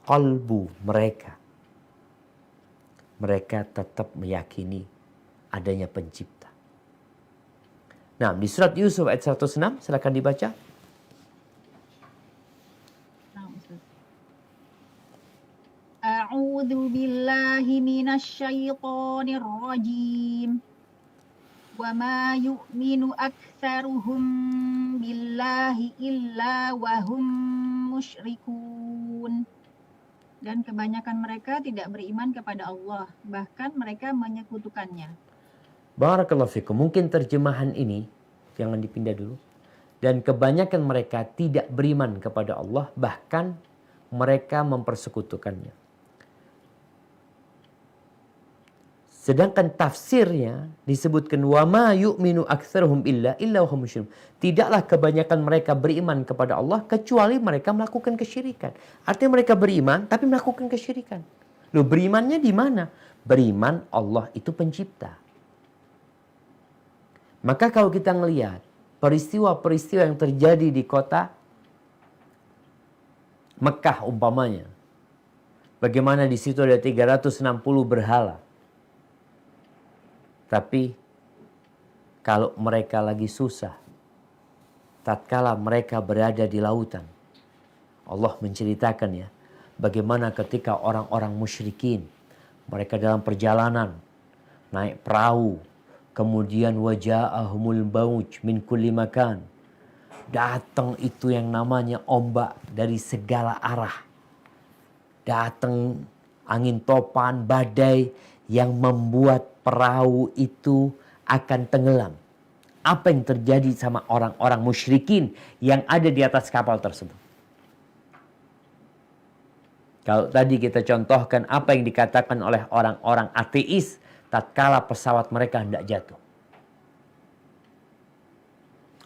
qalbu mereka. Mereka tetap meyakini adanya pencipta. Nah, di surat Yusuf ayat 106, silakan dibaca. A'udzu billahi minasy syaithanir rajim. Wa ma yu'minu aktsaruhum billahi illa wa hum musyrikun. Dan kebanyakan mereka tidak beriman kepada Allah, bahkan mereka menyekutukannya. Barakallahu fikum. Mungkin terjemahan ini, jangan dipindah dulu. Dan kebanyakan mereka tidak beriman kepada Allah, bahkan mereka mempersekutukannya. Sedangkan tafsirnya disebutkan wa ma yu'minu aktsaruhum illa wa hum musyrikun. Tidaklah kebanyakan mereka beriman kepada Allah kecuali mereka melakukan kesyirikan. Artinya mereka beriman tapi melakukan kesyirikan. Loh, berimannya di mana? Beriman Allah itu pencipta. Maka kalau kita ngelihat peristiwa-peristiwa yang terjadi di kota Mekah umpamanya, bagaimana di situ ada 360 berhala. Tapi kalau mereka lagi susah, tatkala mereka berada di lautan, Allah menceritakan ya, bagaimana ketika orang-orang musyrikin, mereka dalam perjalanan, naik perahu, kemudian waja'ahumul mauj min kulli makan. Datang itu yang namanya ombak dari segala arah. Datang angin topan, badai yang membuat perahu itu akan tenggelam. Apa yang terjadi sama orang-orang musyrikin yang ada di atas kapal tersebut? Kalau tadi kita contohkan apa yang dikatakan oleh orang-orang ateis tatkala pesawat mereka hendak jatuh.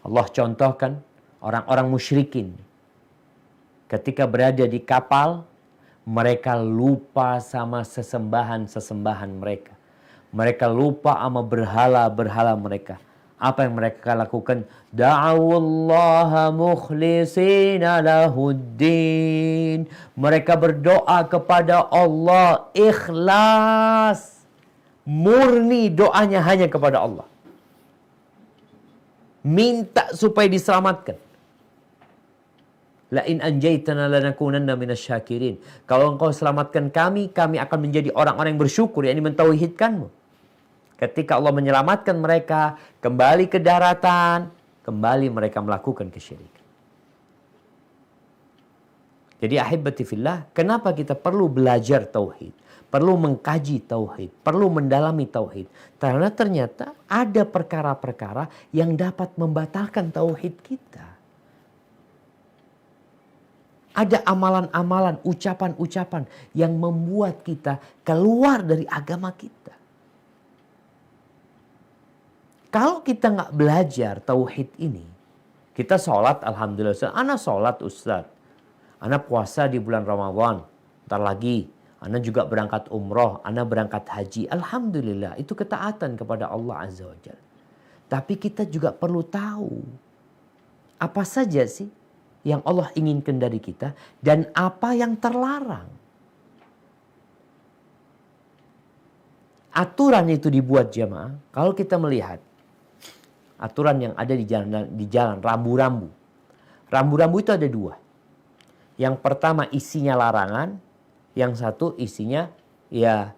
Allah contohkan orang-orang musyrikin ketika berada di kapal, mereka lupa sama sesembahan-sesembahan mereka. Mereka lupa sama berhala-berhala mereka. Apa yang mereka lakukan? Da'awullaha mukhlisina lahuddin. Mereka berdoa kepada Allah ikhlas. Murni doanya hanya kepada Allah. Minta supaya diselamatkan. La in anjaytana lanakunanna minasyakirin. Kalau engkau selamatkan kami, kami akan menjadi orang-orang yang bersyukur, yakni mentauhidkanmu. Ketika Allah menyelamatkan mereka, kembali ke daratan, kembali mereka melakukan kesyirikan. Jadi ahibati fillah, kenapa kita perlu belajar tauhid? Perlu mengkaji tauhid, perlu mendalami tauhid. Karena ternyata ada perkara-perkara yang dapat membatalkan tauhid kita. Ada amalan-amalan, ucapan-ucapan yang membuat kita keluar dari agama kita. Kalau kita nggak belajar tauhid ini, kita sholat, alhamdulillah, ana sholat Ustaz, ana puasa di bulan Ramadan, ntar lagi, ana juga berangkat umroh, ana berangkat haji, alhamdulillah, itu ketaatan kepada Allah Azza wa Jalla. Tapi kita juga perlu tahu, apa saja sih yang Allah inginkan dari kita, dan apa yang terlarang. Aturan itu dibuat jamaah, kalau kita melihat, aturan yang ada di jalan rambu-rambu. Rambu-rambu itu ada dua. Yang pertama isinya larangan, yang satu isinya ya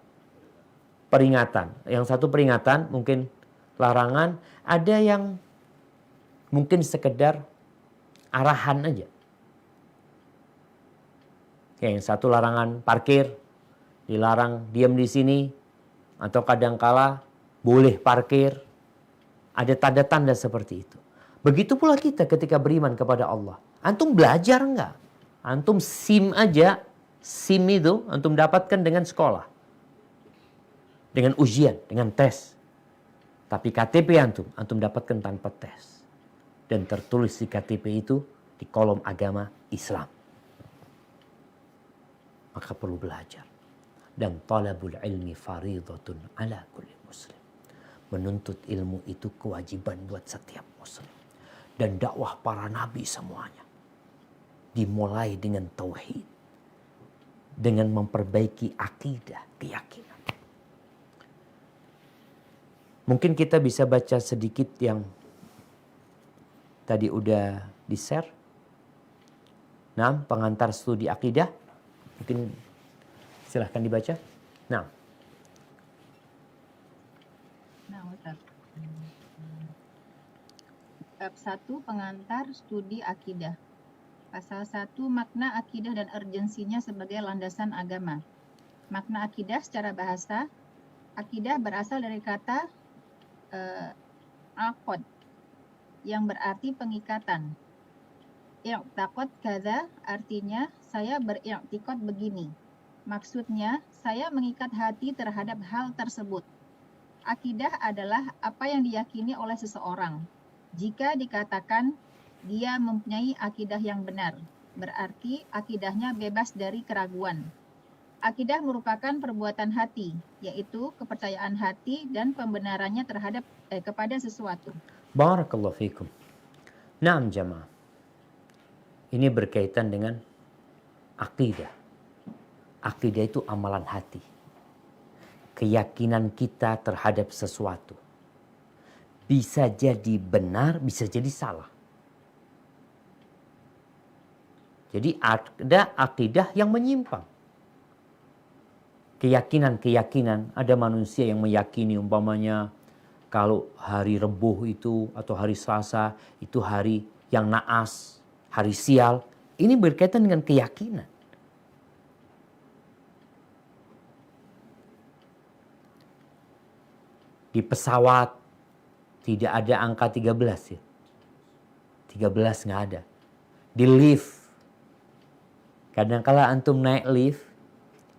peringatan. Yang satu peringatan, mungkin larangan, ada yang mungkin sekedar arahan aja. Yang satu larangan parkir, dilarang diam di sini, atau kadangkala boleh parkir. Ada tanda-tanda seperti itu. Begitu pula kita ketika beriman kepada Allah. Antum belajar enggak? Antum SIM aja, SIM itu antum dapatkan dengan sekolah. Dengan ujian, dengan tes. Tapi KTP antum dapatkan tanpa tes. Dan tertulis di KTP itu di kolom agama Islam. Maka perlu belajar. Dan talabul ilmi faridatun ala kulli muslim. Menuntut ilmu itu kewajiban buat setiap muslim. Dan dakwah para nabi semuanya dimulai dengan tauhid. dengan memperbaiki akidah, keyakinan. Mungkin kita bisa baca sedikit yang tadi udah di-share. Nah, pengantar studi akidah. Mungkin silahkan dibaca. Nah. Ustaz. Bab 1 pengantar studi akidah. Pasal 1 makna akidah dan urgensinya sebagai landasan agama. Makna akidah secara bahasa, akidah berasal dari kata aqd yang berarti pengikatan. I'taqad kadza artinya saya beriktikad begini. Maksudnya saya mengikat hati terhadap hal tersebut. Akidah adalah apa yang diyakini oleh seseorang. Jika dikatakan dia mempunyai akidah yang benar, berarti akidahnya bebas dari keraguan. Akidah merupakan perbuatan hati, yaitu kepercayaan hati dan pembenarannya terhadap kepada sesuatu. Barakallahu fikum. Naam jamaah. Ini berkaitan dengan akidah. Akidah itu amalan hati. Keyakinan kita terhadap sesuatu. Bisa jadi benar, bisa jadi salah. Jadi ada akidah yang menyimpang. Keyakinan-keyakinan, ada manusia yang meyakini umpamanya kalau hari Rebuh itu atau hari Selasa itu hari yang naas, hari sial. Ini berkaitan dengan keyakinan. Di pesawat tidak ada angka 13 ya. 13 nggak ada. Di lift. Kadang-kala antum naik lift,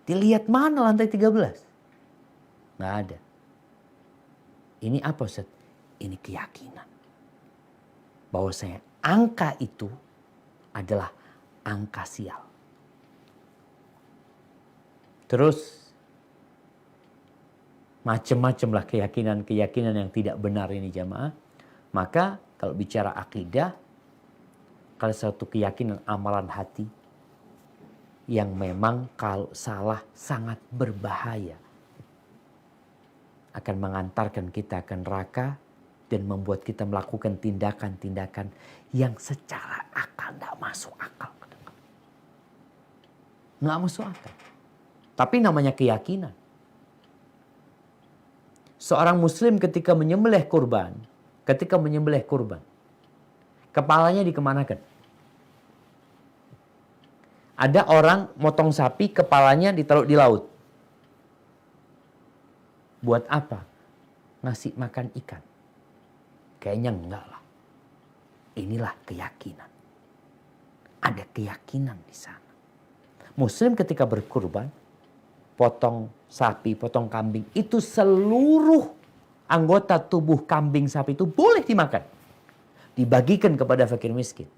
dilihat mana lantai 13. Nggak ada. Ini apa Ustaz? Ini keyakinan. Bahwasanya angka itu adalah angka sial. Terus macam-macam lah keyakinan-keyakinan yang tidak benar ini jamaah. Maka kalau bicara akidah, kalau satu keyakinan amalan hati yang memang kalau salah sangat berbahaya. Akan mengantarkan kita ke neraka dan membuat kita melakukan tindakan-tindakan yang secara akal tidak masuk akal. Nggak masuk akal. Tapi namanya keyakinan. Seorang muslim ketika menyembelih kurban, kepalanya dikemanakan? Ada orang motong sapi, kepalanya ditaruh di laut. Buat apa? Ngasih makan ikan. Kayaknya enggak lah. Inilah keyakinan. Ada keyakinan di sana. Muslim ketika berkurban, potong sapi, potong kambing, itu seluruh anggota tubuh kambing sapi itu boleh dimakan. Dibagikan kepada fakir miskin.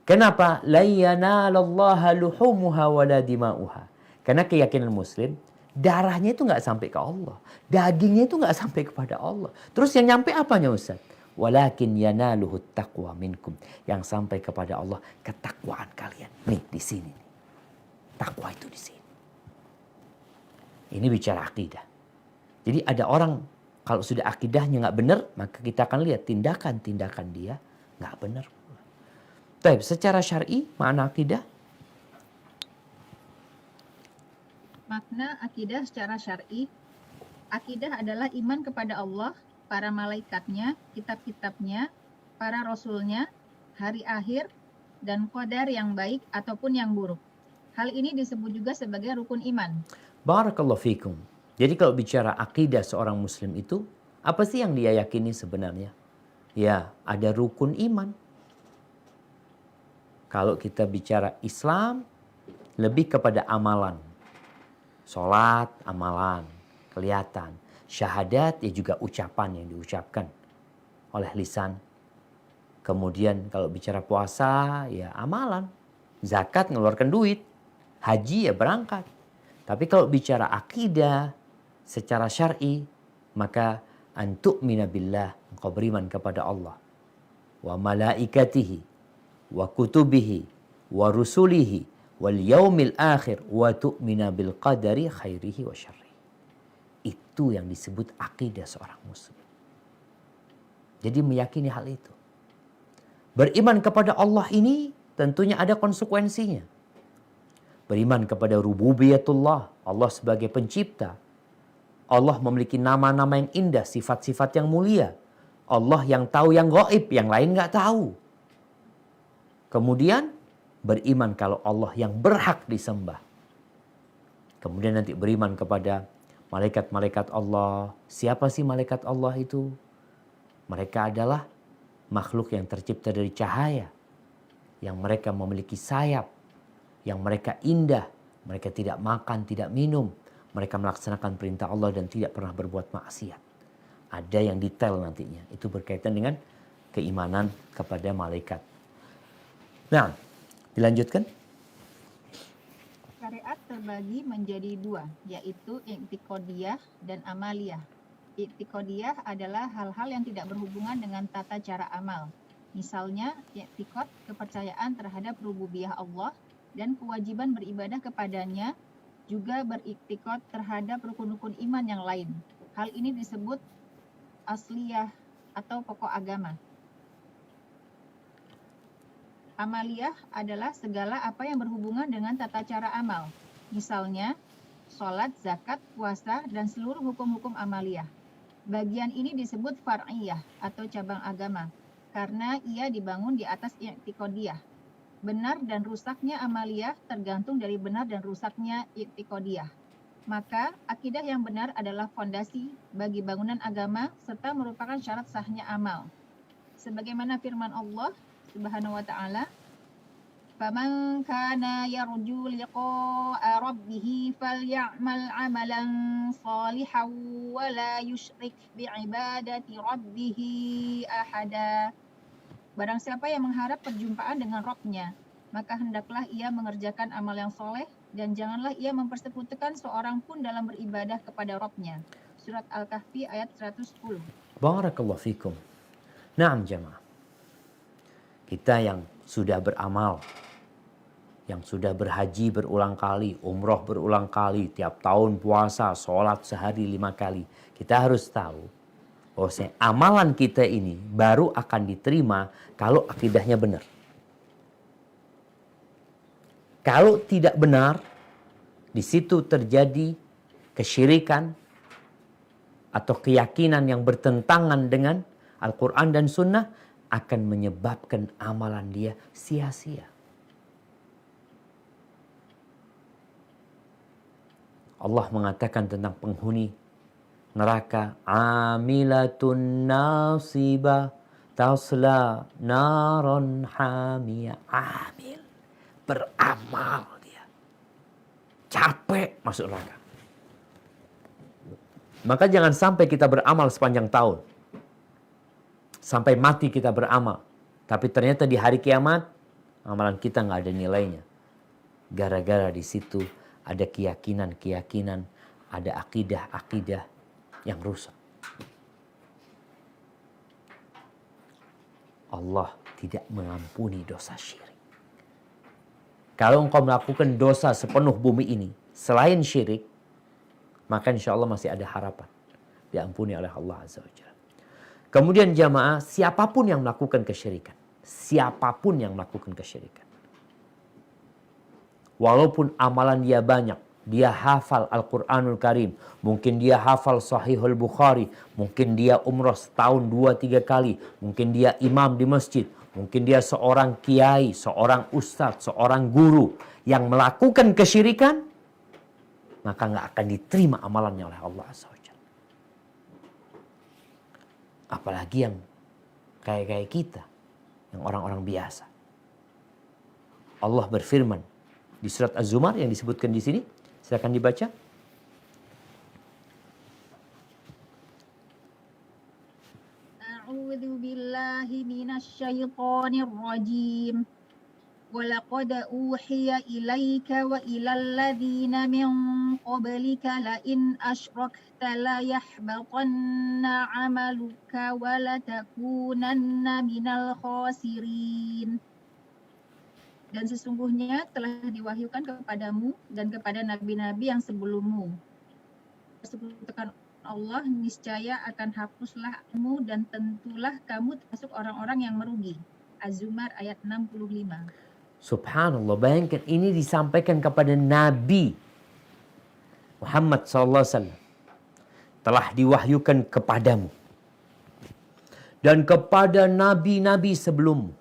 Kenapa? La yanalallaha luhumuha wala dima'uha. Karena keyakinan muslim, darahnya itu nggak sampai ke Allah. Dagingnya itu nggak sampai kepada Allah. Terus yang nyampe apanya Ustaz? Walakin yanaluhu taqwa minkum. Yang sampai kepada Allah, ketakwaan kalian. Nih, di sini. Takwa itu di sini. Ini bicara akidah. Jadi ada orang kalau sudah akidahnya nggak benar, maka kita akan lihat tindakan-tindakan dia nggak benar. Tapi secara syar'i makna akidah? Makna akidah secara syar'i, akidah adalah iman kepada Allah, para malaikatnya, kitab-kitabnya, para rasulnya, hari akhir, dan qadar yang baik ataupun yang buruk. Hal ini disebut juga sebagai rukun iman. Barakallahu fikum. Jadi kalau bicara akidah seorang muslim itu, apa sih yang dia yakini sebenarnya? Ya, ada rukun iman. Kalau kita bicara Islam, lebih kepada amalan. Salat, amalan, kelihatan. Syahadat, ya juga ucapan yang diucapkan oleh lisan. Kemudian kalau bicara puasa, ya amalan. Zakat, ngeluarkan duit. Haji, ya berangkat. Tapi kalau bicara akidah secara syar'i, maka antu'mina billah, engkau beriman kepada Allah, wa malaikatihi, wa kutubihi, wa rusulihi, wal yaumil akhir wa tu'mina bil qadari khairihi wa syarrihi. Itu yang disebut akidah seorang muslim. Jadi meyakini hal itu. Beriman kepada Allah ini tentunya ada konsekuensinya. Beriman kepada rububiyatullah, Allah sebagai pencipta. Allah memiliki nama-nama yang indah, sifat-sifat yang mulia. Allah yang tahu yang gaib, yang lain nggak tahu. Kemudian beriman kalau Allah yang berhak disembah. Kemudian nanti beriman kepada malaikat-malaikat Allah. Siapa sih malaikat Allah itu? Mereka adalah makhluk yang tercipta dari cahaya. Yang mereka memiliki sayap. Yang mereka indah. Mereka tidak makan, tidak minum. Mereka melaksanakan perintah Allah dan tidak pernah berbuat maksiat. Ada yang detail nantinya. Itu berkaitan dengan keimanan kepada malaikat. Nah, dilanjutkan. Syariat terbagi menjadi dua, yaitu i'tiqodiyah dan amaliyah. I'tiqodiyah adalah hal-hal yang tidak berhubungan dengan tata cara amal. Misalnya, i'tiqod kepercayaan terhadap rububiyah Allah dan kewajiban beribadah kepadanya, juga beriktikad terhadap rukun-rukun iman yang lain. Hal ini disebut asliyah atau pokok agama. Amaliyah adalah segala apa yang berhubungan dengan tata cara amal. Misalnya, sholat, zakat, puasa, dan seluruh hukum-hukum amaliyah. Bagian ini disebut far'iyah atau cabang agama, karena ia dibangun di atas i'tiqodiyah. Benar dan rusaknya amaliyah tergantung dari benar dan rusaknya i'tiqodiyah. Maka, akidah yang benar adalah fondasi bagi bangunan agama serta merupakan syarat sahnya amal. Sebagaimana firman Allah Subhanahu wa ta'ala, "Faman kana yarju liqa'a rabbih faly'amal 'amalan shalihan wa la yusyrik bi'ibadati rabbih ahada." Barang siapa yang mengharap perjumpaan dengan Rabb-Nya, maka hendaklah ia mengerjakan amal yang soleh dan janganlah ia mempersekutukan seorang pun dalam beribadah kepada Rabb-Nya. Surat Al-Kahfi ayat 110. Barakallahu fikum. Naam jamaah. Kita yang sudah beramal, yang sudah berhaji berulang kali, umroh berulang kali, tiap tahun puasa, sholat sehari 5 kali. Kita harus tahu bahwa amalan kita ini baru akan diterima kalau akidahnya benar. Kalau tidak benar, di situ terjadi kesyirikan atau keyakinan yang bertentangan dengan Al-Quran dan Sunnah, akan menyebabkan amalan dia sia-sia. Allah mengatakan tentang penghuni neraka, amilatun nasibah tasla naron hamiyah. Amil, beramal dia, capek masuk neraka. Maka jangan sampai kita beramal sepanjang tahun, sampai mati kita beramal, tapi ternyata di hari kiamat amalan kita nggak ada nilainya. Gara-gara di situ ada keyakinan-keyakinan, ada akidah-akidah yang rusak. Allah tidak mengampuni dosa syirik. Kalau engkau melakukan dosa sepenuh bumi ini selain syirik, maka insya Allah masih ada harapan diampuni oleh Allah Azza wa Jalla. Kemudian jamaah, siapapun yang melakukan kesyirikan. Siapapun yang melakukan kesyirikan. Walaupun amalan dia banyak. Dia hafal Al-Quranul Karim. Mungkin dia hafal Sahihul Bukhari. Mungkin dia umrah setahun 2-3 kali. Mungkin dia imam di masjid. Mungkin dia seorang kiai, seorang ustadz, seorang guru. Yang melakukan kesyirikan, maka nggak akan diterima amalannya oleh Allah Azza wa Jalla. Apalagi yang kayak kita, yang orang-orang biasa. Allah berfirman di surat Az-Zumar yang disebutkan di sini, silakan dibaca. A'udzu billahi minasy syaithanir rajim. وَلَقَدْ أُوحِيَ إِلَيْكَ وَإِلَى الَّذِينَ مِنْ قَبْلِكَ لَئِنْ أَشْرَكْتَ لَيَحْبَطَنَّ عَمَلُكَ وَلَتَكُونَنَّ مِنَ الْخَاسِرِينَ. Dan sesungguhnya telah diwahyukan kepadamu dan kepada nabi-nabi yang sebelummu. Persekutukan Allah niscaya akan hapuslah kamu dan tentulah kamu termasuk orang-orang yang merugi. Az-Zumar ayat 65. Subhanallah, bayangkan ini disampaikan kepada Nabi Muhammad SAW. Telah diwahyukan kepadamu dan kepada nabi-nabi sebelummu.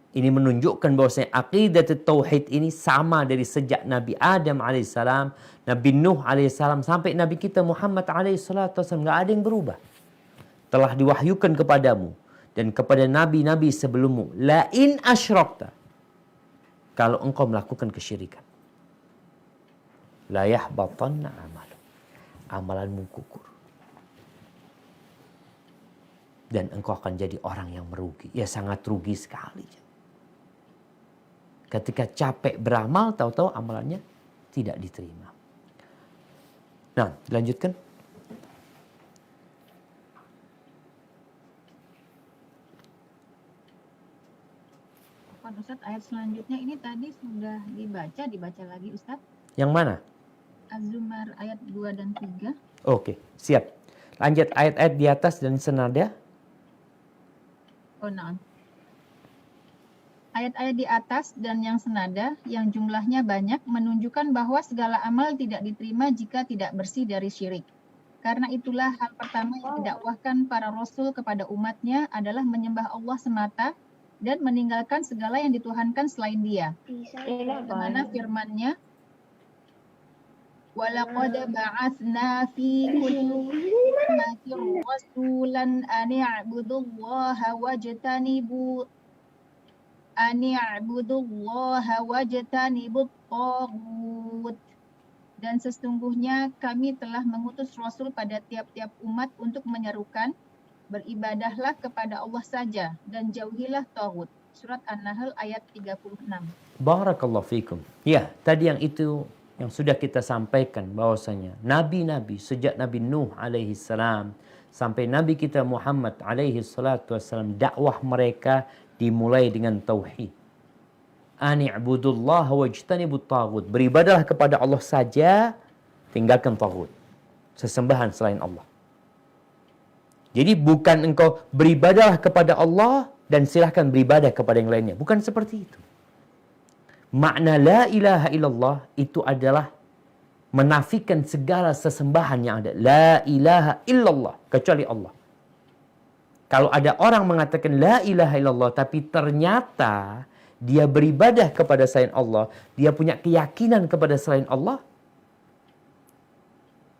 Ini menunjukkan bahwasanya akidah tauhid ini sama dari sejak Nabi Adam alaihissalam, Nabi Nuh alaihissalam sampai Nabi kita Muhammad alaihissalam. Nggak ada yang berubah. Telah diwahyukan kepadamu dan kepada nabi-nabi sebelummu. La in asyrakta, kalau engkau melakukan kesyirikan, la yahbatanna amalu, amalanmu gugur dan engkau akan jadi orang yang merugi. Ya sangat rugi sekali. Ketika capek beramal, tahu-tahu amalannya tidak diterima. Nah, dilanjutkan. Pak Ustadz, ayat selanjutnya ini tadi sudah dibaca lagi Ustadz. Yang mana? Az-Zumar ayat 2 dan 3. Oke, siap. Lanjut ayat-ayat di atas dan senada. Oh, nah. Ayat-ayat di atas dan yang senada, yang jumlahnya banyak, menunjukkan bahwa segala amal tidak diterima jika tidak bersih dari syirik. Karena itulah hal pertama yang didakwahkan para rasul kepada umatnya adalah menyembah Allah semata dan meninggalkan segala yang dituhankan selain Dia. Bagaimana firman-Nya? وَلَقَدْ بَعَثْنَا فِي كُلِّ أُمَّةٍ رَسُولًا أَنِ اعْبُدُوا اللَّهَ wajtanibut taghut. Dan sesungguhnya kami telah mengutus Rasul pada tiap-tiap umat untuk menyerukan, beribadahlah kepada Allah saja dan jauhilah taghut. Surat An-Nahl ayat 36. Barakallahu fikum. Ya, tadi yang itu yang sudah kita sampaikan bahwasanya nabi-nabi sejak Nabi Nuh alaihi salam sampai Nabi kita Muhammad alaihi salatu wassalam, dakwah mereka dimulai dengan tauhid. Ani'budullaha wajtanibut taghut. Beribadahlah kepada Allah saja, tinggalkan taghut. Sesembahan selain Allah. Jadi bukan engkau beribadahlah kepada Allah dan silahkan beribadah kepada yang lainnya. Bukan seperti itu. Makna la ilaha illallah itu adalah menafikan segala sesembahan yang ada. La ilaha illallah, kecuali Allah. Kalau ada orang mengatakan la ilaha illallah tapi ternyata dia beribadah kepada selain Allah, dia punya keyakinan kepada selain Allah,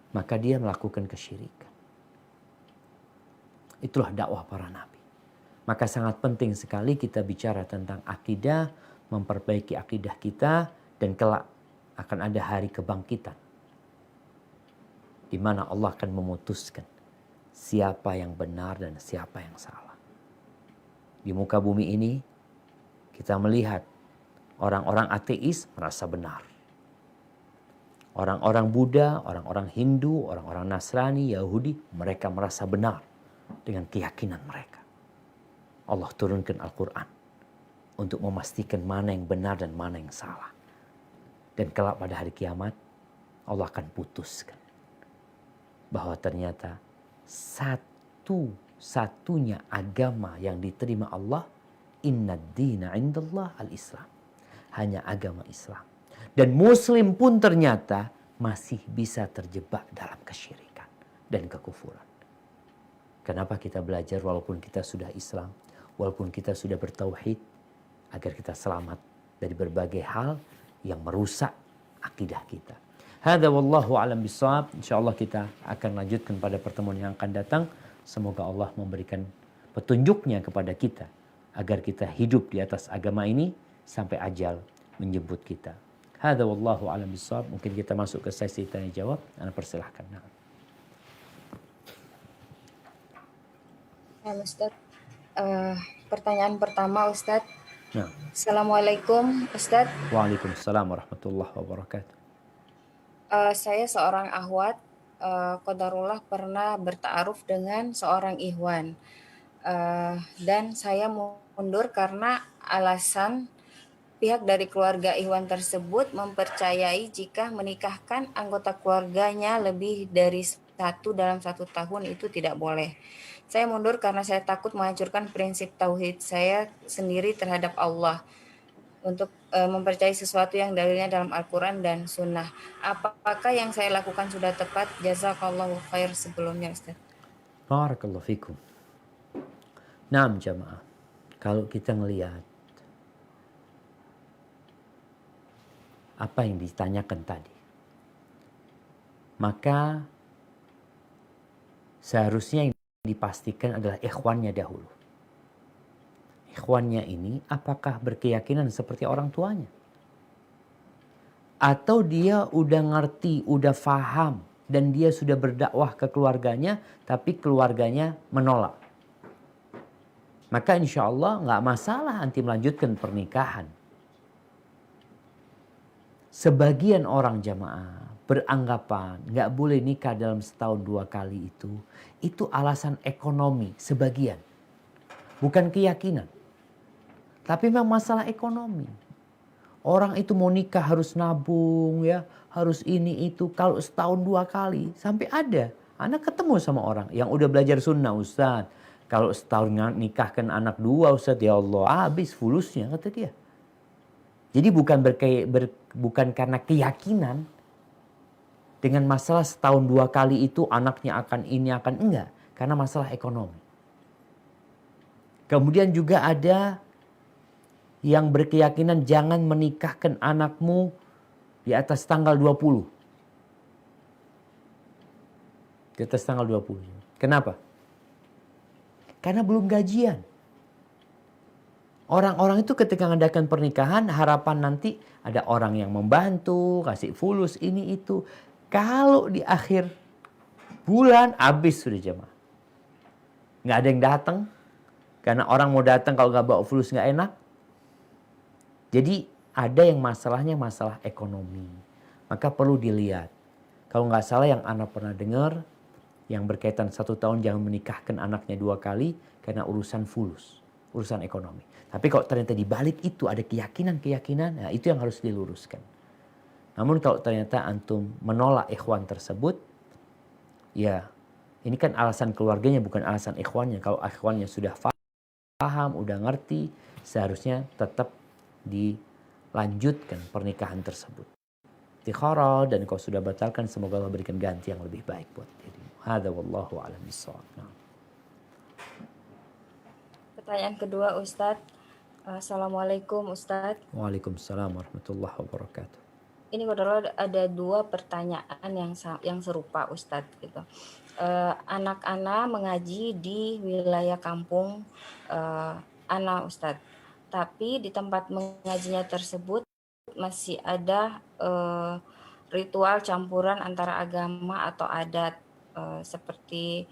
maka dia melakukan kesyirikan. Itulah dakwah para nabi. Maka sangat penting sekali kita bicara tentang akidah, memperbaiki akidah kita, dan kelak akan ada hari kebangkitan di mana Allah akan memutuskan siapa yang benar dan siapa yang salah. Di muka bumi ini kita melihat orang-orang ateis merasa benar. Orang-orang Buddha, orang-orang Hindu, orang-orang Nasrani, Yahudi, mereka merasa benar dengan keyakinan mereka. Allah turunkan Al-Quran untuk memastikan mana yang benar dan mana yang salah. Dan kelak pada hari kiamat, Allah akan putuskan bahwa ternyata satu-satunya agama yang diterima Allah, inna dina indallah al-Islam. Hanya agama Islam. Dan Muslim pun ternyata masih bisa terjebak dalam kesyirikan dan kekufuran. Kenapa kita belajar walaupun kita sudah Islam, walaupun kita sudah bertauhid, agar kita selamat dari berbagai hal yang merusak akidah kita. Hadza wallahu alam bisawab. Insyaallah kita akan lanjutkan pada pertemuan yang akan datang. Semoga Allah memberikan petunjuknya kepada kita agar kita hidup di atas agama ini sampai ajal menjemput kita. Hadza wallahu alam bisawab. Mungkin kita masuk ke sesi tanya jawab. Anda persilahkan. Ya, Ustaz. Pertanyaan pertama, Ustaz. Nah. Assalamualaikum, Ustaz. Waalaikumsalam warahmatullahi wabarakatuh. Saya seorang akhwat, qadarullah pernah bertaaruf dengan seorang ikhwan. Dan saya mundur karena alasan pihak dari keluarga Ikhwan tersebut mempercayai jika menikahkan anggota keluarganya lebih dari satu dalam 1 tahun itu tidak boleh. Saya mundur karena saya takut menghancurkan prinsip tauhid saya sendiri terhadap Allah untuk mempercayai sesuatu yang dalilnya dalam Al-Quran dan Sunnah. Apakah yang saya lakukan sudah tepat? Jazakallahu khair sebelumnya, Ustaz. Barakallahu fikum. Naam jamaah. Kalau kita ngelihat apa yang ditanyakan tadi, maka seharusnya yang dipastikan adalah ikhwannya dahulu. Ikhwannya ini apakah berkeyakinan seperti orang tuanya? Atau dia udah ngerti, udah faham, dan dia sudah berdakwah ke keluarganya, tapi keluarganya menolak. Maka insya Allah nggak masalah anti melanjutkan pernikahan. Sebagian orang jamaah beranggapan nggak boleh nikah dalam setahun 2 kali itu alasan ekonomi sebagian. Bukan keyakinan. Tapi memang masalah ekonomi. Orang itu mau nikah harus nabung ya, harus ini itu. Kalau setahun 2 kali sampai ada. Anak ketemu sama orang yang udah belajar sunnah, Ustaz. Kalau setahun nikahkan anak 2 Ustaz, ya Allah habis fulusnya kata dia. Jadi bukan karena keyakinan dengan masalah setahun 2 kali itu anaknya akan ini akan enggak. Karena masalah ekonomi. Kemudian juga ada yang berkeyakinan jangan menikahkan anakmu di atas tanggal 20. Di atas tanggal 20. Kenapa? Karena belum gajian. Orang-orang itu ketika mengadakan pernikahan harapan nanti ada orang yang membantu, kasih fulus ini itu. Kalau di akhir bulan habis sudah jemaah. Nggak ada yang datang. Karena orang mau datang kalau nggak bawa fulus nggak enak. Jadi ada yang masalahnya masalah ekonomi. Maka perlu dilihat. Kalau nggak salah yang anak pernah dengar, yang berkaitan 1 tahun jangan menikahkan anaknya 2 kali karena urusan fulus, urusan ekonomi. Tapi kalau ternyata di balik itu ada keyakinan-keyakinan, nah itu yang harus diluruskan. Namun kalau ternyata antum menolak ikhwan tersebut, ya ini kan alasan keluarganya bukan alasan ikhwannya. Kalau ikhwannya sudah paham, udah ngerti, seharusnya tetap dilanjutkan pernikahan tersebut. Tikharah, dan kalau sudah batalkan semoga Allah berikan ganti yang lebih baik buat dirimu. Hadza wallahu a'lam bissawab. Pertanyaan kedua, Ustadz. Assalamualaikum, Ustadz. Waalaikumsalam warahmatullahi wabarakatuh. Ini kodara ada 2 pertanyaan yang serupa, Ustadz gitu. Anak-anak mengaji di wilayah kampung Ana, Ustadz. Tapi di tempat mengajinya tersebut masih ada ritual campuran antara agama atau adat seperti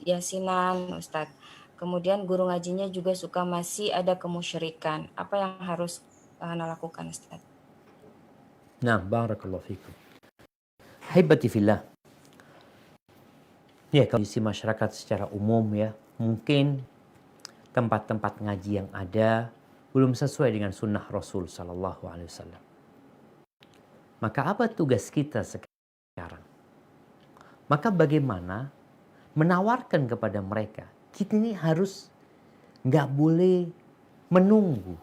yasinan, Ustadz. Kemudian guru ngajinya juga suka masih ada kemusyrikan. Apa yang harus Ana lakukan, Ustaz? Nah, barakallahu fikum. Haibati fillah. Ya, kondisi masyarakat secara umum ya, mungkin tempat-tempat ngaji yang ada belum sesuai dengan sunnah Rasul Sallallahu Alaihi Wasallam. Maka apa tugas kita sekarang? Maka bagaimana menawarkan kepada mereka? Kita ini harus nggak boleh menunggu.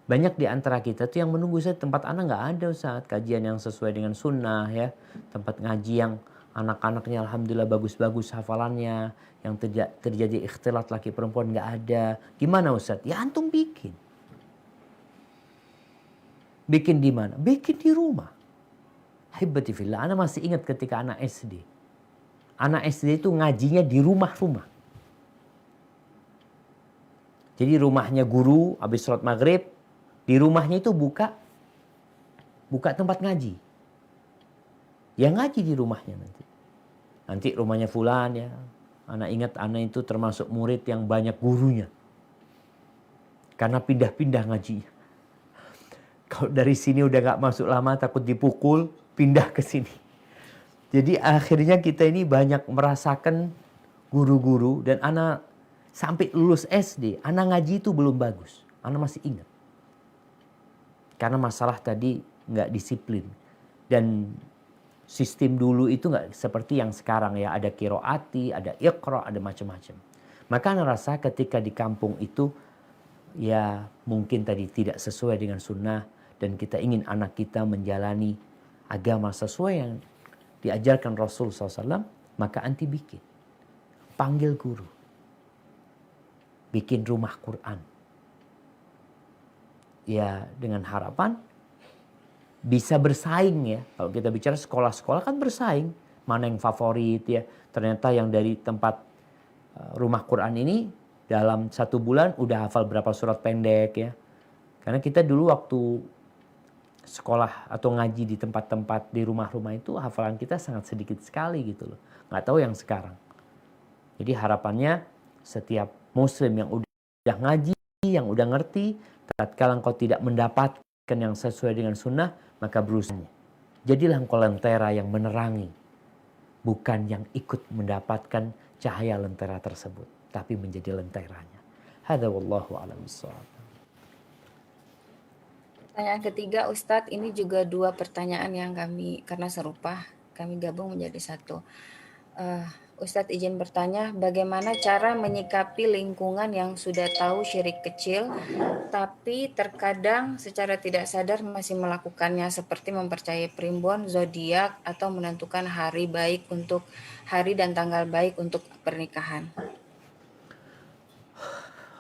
Banyak di antara kita tuh yang menunggu, saya tempat anak nggak ada Ustaz, kajian yang sesuai dengan sunnah ya, tempat ngaji yang anak-anaknya alhamdulillah bagus-bagus hafalannya, yang terjadi ikhtilat laki perempuan nggak ada. Gimana Ustaz? Ya antum bikin. Bikin di mana? Bikin di rumah. Hibati fillah, ana masih ingat ketika anak SD. Anak SD itu ngajinya di rumah-rumah. Jadi rumahnya guru, habis sholat maghrib, di rumahnya itu buka tempat ngaji. Ya ngaji di rumahnya nanti. Nanti rumahnya fulan ya. Anak ingat anak itu termasuk murid yang banyak gurunya. Karena pindah-pindah ngajinya. Kalau dari sini udah gak masuk lama takut dipukul, pindah ke sini. Jadi akhirnya kita ini banyak merasakan guru-guru dan anak sampai lulus SD, anak ngaji itu belum bagus. Ana masih ingat. Karena masalah tadi nggak disiplin. Dan sistem dulu itu nggak seperti yang sekarang ya. Ada kiroati, ada iqra, ada macam-macam. Maka ana rasa ketika di kampung itu ya mungkin tadi tidak sesuai dengan sunnah. Dan kita ingin anak kita menjalani agama sesuai yang diajarkan Rasul SAW. Maka anti bikin. Panggil guru. Bikin rumah Quran. Ya dengan harapan bisa bersaing ya. Kalau kita bicara sekolah-sekolah kan bersaing. Mana yang favorit ya. Ternyata yang dari tempat rumah Quran ini dalam 1 bulan udah hafal berapa surat pendek ya. Karena kita dulu waktu sekolah atau ngaji di tempat-tempat di rumah-rumah itu hafalan kita sangat sedikit sekali gitu loh. Nggak tahu yang sekarang. Jadi harapannya setiap muslim yang udah ngaji, yang udah ngerti, tatkala engkau tidak mendapatkan yang sesuai dengan sunnah, maka berusaha. Jadilah engkau lentera yang menerangi. Bukan yang ikut mendapatkan cahaya lentera tersebut. Tapi menjadi lenteranya. Hadza wallahu a'lam bishawab. Pertanyaan ketiga, Ustadz, ini juga 2 pertanyaan yang karena serupa, kami gabung menjadi 1. Ustadz izin bertanya, bagaimana cara menyikapi lingkungan yang sudah tahu syirik kecil, tapi terkadang secara tidak sadar masih melakukannya, seperti mempercayai primbon, zodiak, atau menentukan hari dan tanggal baik untuk pernikahan.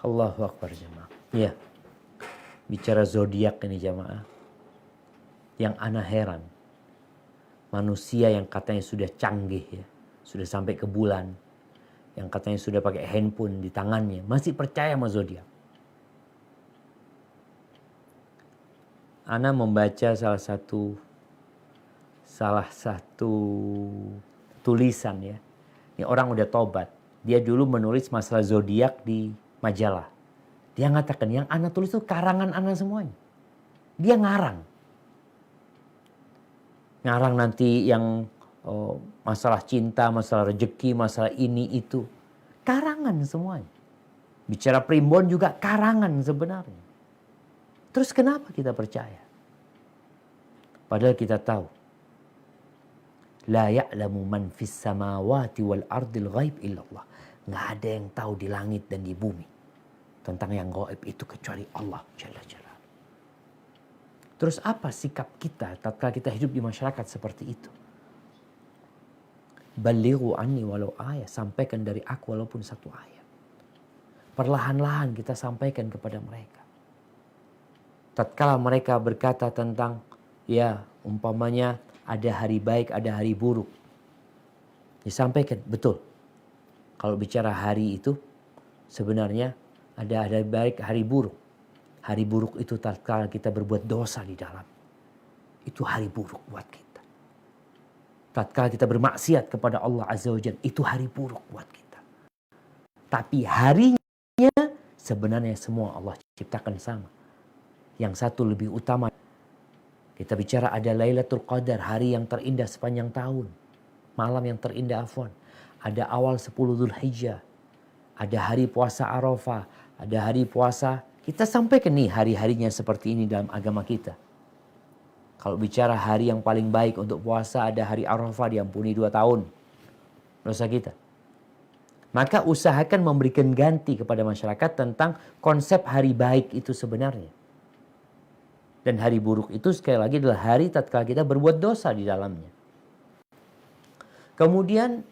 Allahu Akbar jemaah. Ya. Bicara zodiak ini jemaah. Yang ana heran. Manusia yang katanya sudah canggih ya. Sudah sampai ke bulan. Yang katanya sudah pakai handphone di tangannya. Masih percaya sama zodiak. Ana membaca salah satu tulisan ya. Ini orang udah tobat. Dia dulu menulis masalah zodiak di majalah. Dia mengatakan yang ana tulis itu karangan ana semuanya. Dia ngarang. Ngarang nanti yang masalah cinta, masalah rezeki, masalah ini itu. Karangan semuanya. Bicara primbon juga karangan sebenarnya. Terus kenapa kita percaya? Padahal kita tahu. La ya'lamu man fis samawati wal ardil ghaib illallah. Nggak ada yang tahu di langit dan di bumi tentang yang gaib itu kecuali Allah Jalla Jalla. Terus apa sikap kita tatkala kita hidup di masyarakat seperti itu? Balighu anni walau ayat, sampaikan dari aku walaupun 1 ayat. Perlahan-lahan kita sampaikan kepada mereka. Tatkala mereka berkata tentang ya umpamanya ada hari baik, ada hari buruk. Disampaikan, betul. Kalau bicara hari itu sebenarnya ada hari baik, hari buruk. Hari buruk itu tatkala kita berbuat dosa di dalam. Itu hari buruk buat kita. Tatkala kita bermaksiat kepada Allah Azza wa Jalla, itu hari buruk buat kita. Tapi harinya sebenarnya semua Allah ciptakan sama. Yang satu lebih utama. Kita bicara ada Lailatul Qadar, hari yang terindah sepanjang tahun. Malam yang terindah afwan. Ada awal 10 Dzulhijjah. Ada hari puasa Arafah. Ada hari puasa. Kita sampaikan nih hari-harinya seperti ini dalam agama kita. Kalau bicara hari yang paling baik untuk puasa, ada hari Arafah, diampuni 2 tahun dosa kita. Maka usahakan memberikan ganti kepada masyarakat tentang konsep hari baik itu sebenarnya. Dan hari buruk itu sekali lagi adalah hari tatkala kita berbuat dosa di dalamnya. Kemudian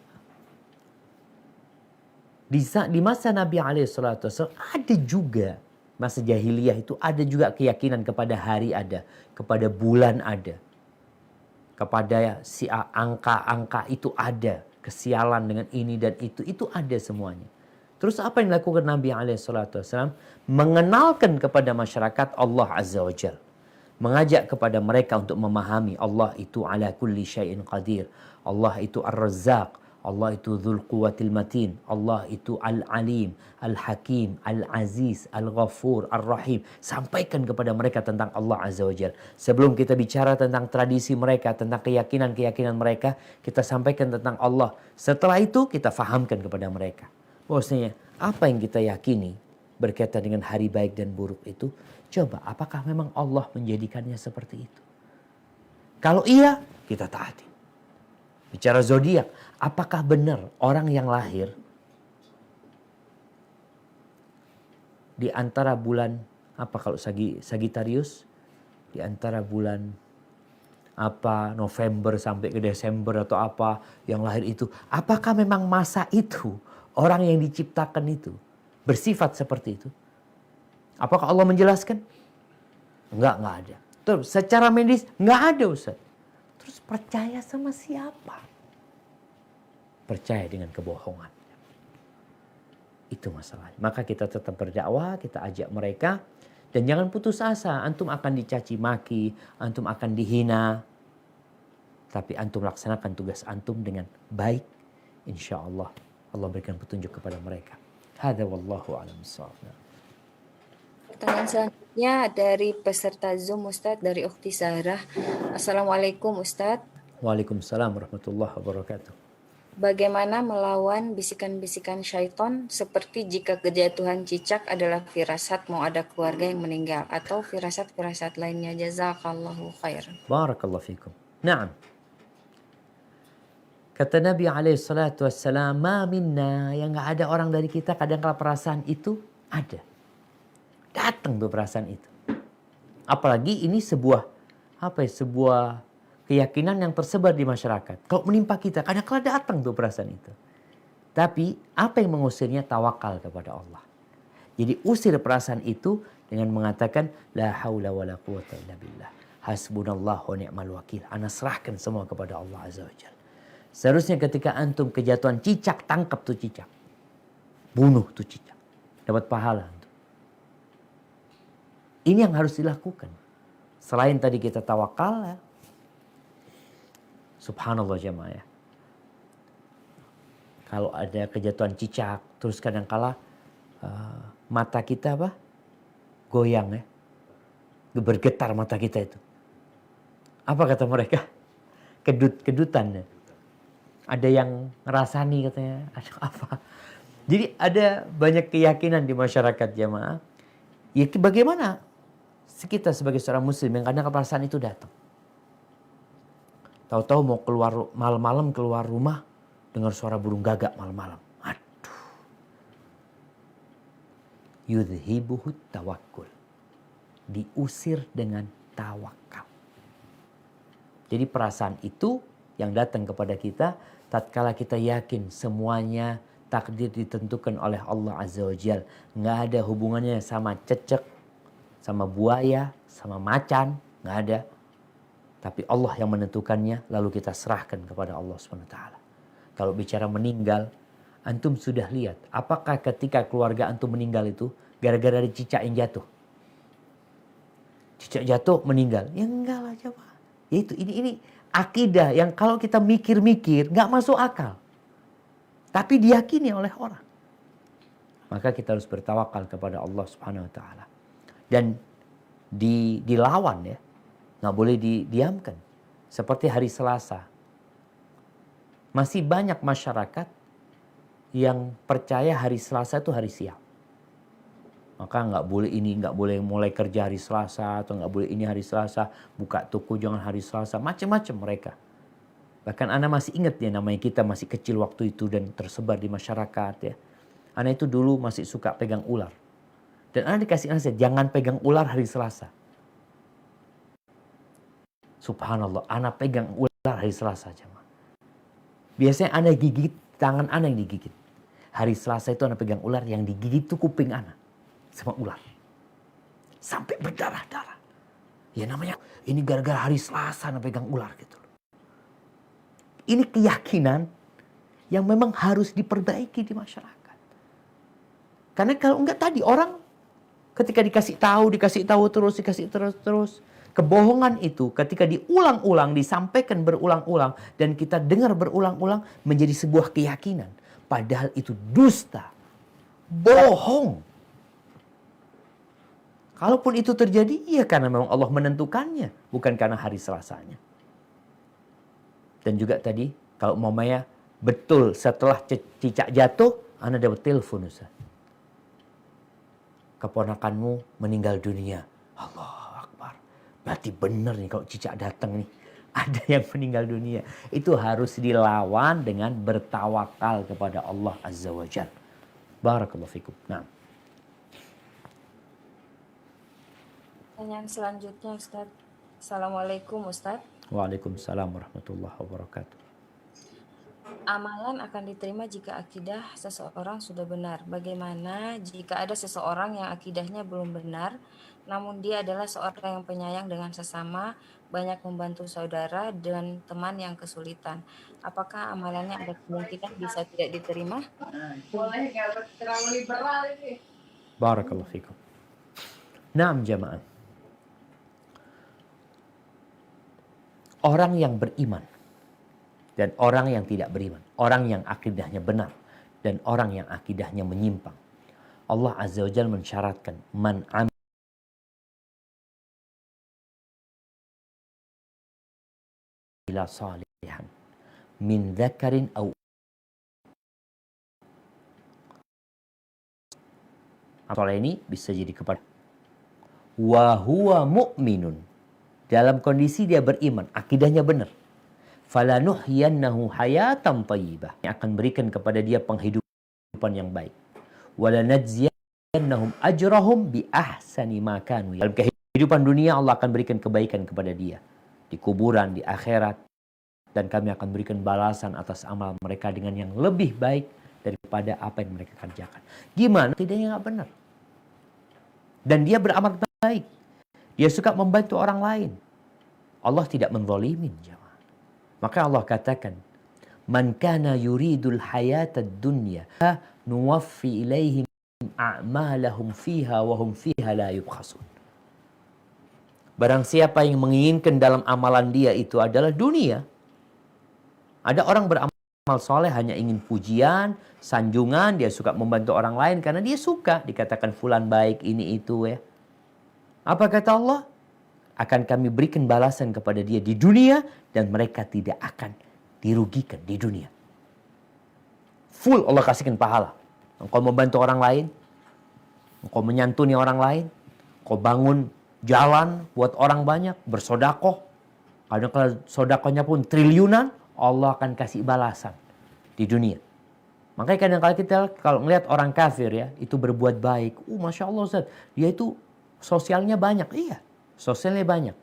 di masa Nabi SAW ada juga, masa jahiliyah itu ada juga keyakinan kepada hari ada, kepada bulan ada, kepada si angka-angka itu ada, kesialan dengan ini dan itu ada semuanya. Terus apa yang dilakukan Nabi SAW? Mengenalkan kepada masyarakat Allah Azza wa Jalla. Mengajak kepada mereka untuk memahami Allah itu ala kulli syai'in qadir. Allah itu ar-razzaq. Allah itu dzul quwwatil matin. Allah itu al-alim, al-hakim, al-aziz, al-ghafur, ar-rahim. Sampaikan kepada mereka tentang Allah Azza wa Jalla. Sebelum kita bicara tentang tradisi mereka, tentang keyakinan-keyakinan mereka, kita sampaikan tentang Allah. Setelah itu kita fahamkan kepada mereka. Bahwasanya apa yang kita yakini berkaitan dengan hari baik dan buruk itu, coba apakah memang Allah menjadikannya seperti itu? Kalau iya, kita taati. Bicara zodiak, apakah benar orang yang lahir di antara bulan apa kalau Sagittarius, di antara bulan apa November sampai ke Desember atau apa yang lahir itu, apakah memang masa itu orang yang diciptakan itu bersifat seperti itu? Apakah Allah menjelaskan? Enggak ada. Terus secara medis enggak ada, Ustaz. Terus percaya sama siapa? Percaya dengan kebohongan. Itu masalahnya. Maka kita tetap berdakwah, kita ajak mereka. Dan jangan putus asa. Antum akan dicaci maki, antum akan dihina. Tapi antum laksanakan tugas antum dengan baik. Insya Allah. Allah berikan petunjuk kepada mereka. Hadza wallahu a'lam bishawab. Pertanyaan selanjutnya dari peserta Zoom Ustadz, dari Ukhti Sarah. Assalamualaikum Ustadz. Waalaikumsalam warahmatullahi wabarakatuh. Bagaimana melawan bisikan-bisikan syaiton seperti jika kejatuhan cicak adalah firasat mau ada keluarga yang meninggal atau firasat-firasat lainnya? Jazakallahu khair. Barakallahu fikum. Naam. Kata Nabi alaihi salatu wassalam, ma minna, yang gak ada orang dari kita kadang-kala perasaan itu ada. Datang tuh perasaan itu. Apalagi ini sebuah keyakinan yang tersebar di masyarakat. Kalau menimpa kita, kadang-kala datang tuh perasaan itu. Tapi apa yang mengusirnya? Tawakal kepada Allah. Jadi usir perasaan itu dengan mengatakan la haula wala quwata illa billah. Hasbunallah wa ni'mal wakil. Ana serahkan semua kepada Allah Azza wa Jalla. Seharusnya ketika antum kejatuhan cicak, tangkap tuh cicak. Bunuh tuh cicak. Dapat pahala antum. Ini yang harus dilakukan. Selain tadi kita tawakal ya. Subhanallah jemaah ya. Kalau ada kejatuhan cicak, terus kadang-kala mata kita goyang ya. Bergetar mata kita itu. Apa kata mereka? Kedutan ya. Ada yang ngerasani katanya. Ada apa? Jadi ada banyak keyakinan di masyarakat jemaah. Ya bagaimana kita sebagai seorang muslim yang kadang perasaan itu datang. Tahu-tahu mau keluar malam-malam keluar rumah dengar suara burung gagak malam-malam. Aduh. Yudhibuhut tawakkul. Diusir dengan tawakal. Jadi perasaan itu yang datang kepada kita tatkala kita yakin semuanya takdir ditentukan oleh Allah Azza wa Jalla. Nggak ada hubungannya sama cecek, sama buaya, sama macan. Nggak ada. Tapi Allah yang menentukannya, lalu kita serahkan kepada Allah SWT. Kalau bicara meninggal, antum sudah lihat. Apakah ketika keluarga antum meninggal itu, gara-gara ada cicak yang jatuh? Cicak jatuh, meninggal. Ya enggak lah coba. Yaitu ini akidah yang kalau kita mikir-mikir, nggak masuk akal. Tapi diyakini oleh orang. Maka kita harus bertawakal kepada Allah SWT. Dan dilawan ya. Nggak boleh didiamkan. Seperti hari Selasa. Masih banyak masyarakat yang percaya hari Selasa itu hari sial. Maka nggak boleh mulai kerja hari Selasa. Atau nggak boleh ini hari Selasa. Buka toko jangan hari Selasa. Macam-macam mereka. Bahkan Ana masih ingat ya namanya kita masih kecil waktu itu. Dan tersebar di masyarakat ya. Ana itu dulu masih suka pegang ular. Dan Ana dikasih nasihat jangan pegang ular hari Selasa. Subhanallah, Ana pegang ular hari Selasa aja. Biasanya Ana gigit, tangan Ana yang digigit. Hari Selasa itu Ana pegang ular, yang digigit itu kuping Ana. Sama ular. Sampai berdarah-darah. Ya namanya, ini gara-gara hari Selasa Ana pegang ular gitu. Ini keyakinan yang memang harus diperbaiki di masyarakat. Karena kalau enggak tadi orang ketika dikasih tahu terus. Kebohongan itu ketika diulang-ulang, disampaikan berulang-ulang. Dan kita dengar berulang-ulang menjadi sebuah keyakinan. Padahal itu dusta. Bohong. Kalaupun itu terjadi, iya karena memang Allah menentukannya. Bukan karena hari Selasanya. Dan juga tadi, kalau mamanya betul setelah cicak jatuh, Ana dapat telepon Ustaz. keponakanmu meninggal dunia. Allah Akbar. Berarti benar nih kalau cicak datang nih. Ada yang meninggal dunia. Itu harus dilawan dengan bertawakal kepada Allah Azza wa Jalla. Barakallahu fikum. Nah. Pertanyaan selanjutnya Ustaz. Assalamualaikum Ustaz. Waalaikumsalam warahmatullahi wabarakatuh. Amalan akan diterima jika akidah seseorang sudah benar. Bagaimana jika ada seseorang yang akidahnya belum benar, namun dia adalah seorang yang penyayang dengan sesama, banyak membantu saudara dan teman yang kesulitan? Apakah amalannya ada kemungkinan bisa tidak diterima? Boleh nggak terlalu liberal ini? Barakallahu fikum. Naam jamaah. Orang yang beriman dan orang yang tidak beriman, orang yang akidahnya benar dan orang yang akidahnya menyimpang, Allah Azza wa Jalla mensyaratkan man amila salihan min dzakarin aw Soal ini bisa jadi kepada wa huwa mu'minun, dalam kondisi dia beriman, akidahnya benar. Falanuhyiyannahu hayatan thayyibah, yang akan berikan kepada dia penghidupan yang baik. Walanajziyannahum ajrahum bi ahsani ma kanu. Dalam kehidupan dunia Allah akan berikan kebaikan kepada dia di kuburan, di akhirat, dan kami akan berikan balasan atas amal mereka dengan yang lebih baik daripada apa yang mereka kerjakan. Gimana? Tidaknya nggak benar. Dan dia beramal baik. Dia suka membantu orang lain. Allah tidak menzalimin jemaah. Maka Allah katakan, "Man kana yuridul hayatad dunya nuwaffi ilaihim a'malahum fiha wa hum fiha la yubkhasun." Barang siapa yang menginginkan dalam amalan dia itu adalah dunia. Ada orang beramal soleh hanya ingin pujian, sanjungan, dia suka membantu orang lain karena dia suka dikatakan fulan baik ini itu ya. Apa kata Allah? Akan kami berikan balasan kepada dia di dunia dan mereka tidak akan dirugikan di dunia. Full Allah kasihkan pahala. Engkau membantu orang lain, engkau menyantuni orang lain, engkau bangun jalan buat orang banyak, bersodakoh. Kadang kalau sodakohnya pun triliunan, Allah akan kasih balasan di dunia. Makanya kadang-kadang kita kalau ngelihat orang kafir ya, itu berbuat baik. Masya Allah Ustaz, dia itu sosialnya banyak. Iya, sosialnya banyak.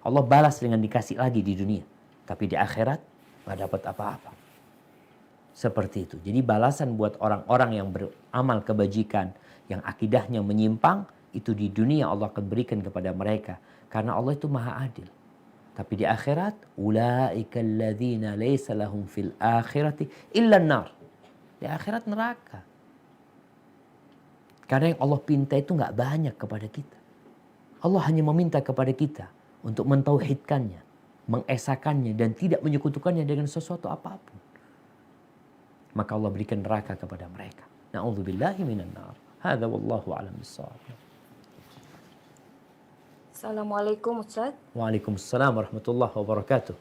Allah balas dengan dikasih lagi di dunia. Tapi di akhirat nggak dapat apa-apa. Seperti itu. Jadi balasan buat orang-orang yang beramal kebajikan, yang akidahnya menyimpang, itu di dunia Allah akan berikan kepada mereka. Karena Allah itu maha adil. Tapi di akhirat, ulaika alladzina laysa lahum fil akhirati illa an-nar. Di akhirat neraka. Karena yang Allah pinta itu nggak banyak kepada kita. Allah hanya meminta kepada kita untuk mentauhidkannya, mengesakannya dan tidak menyekutukannya dengan sesuatu apapun. Maka Allah berikan neraka kepada mereka. Na'udzubillahi minan nar. Hadza wallahu a'lam bissawab. Assalamualaikum Ustaz. Waalaikumsalam warahmatullahi wabarakatuh.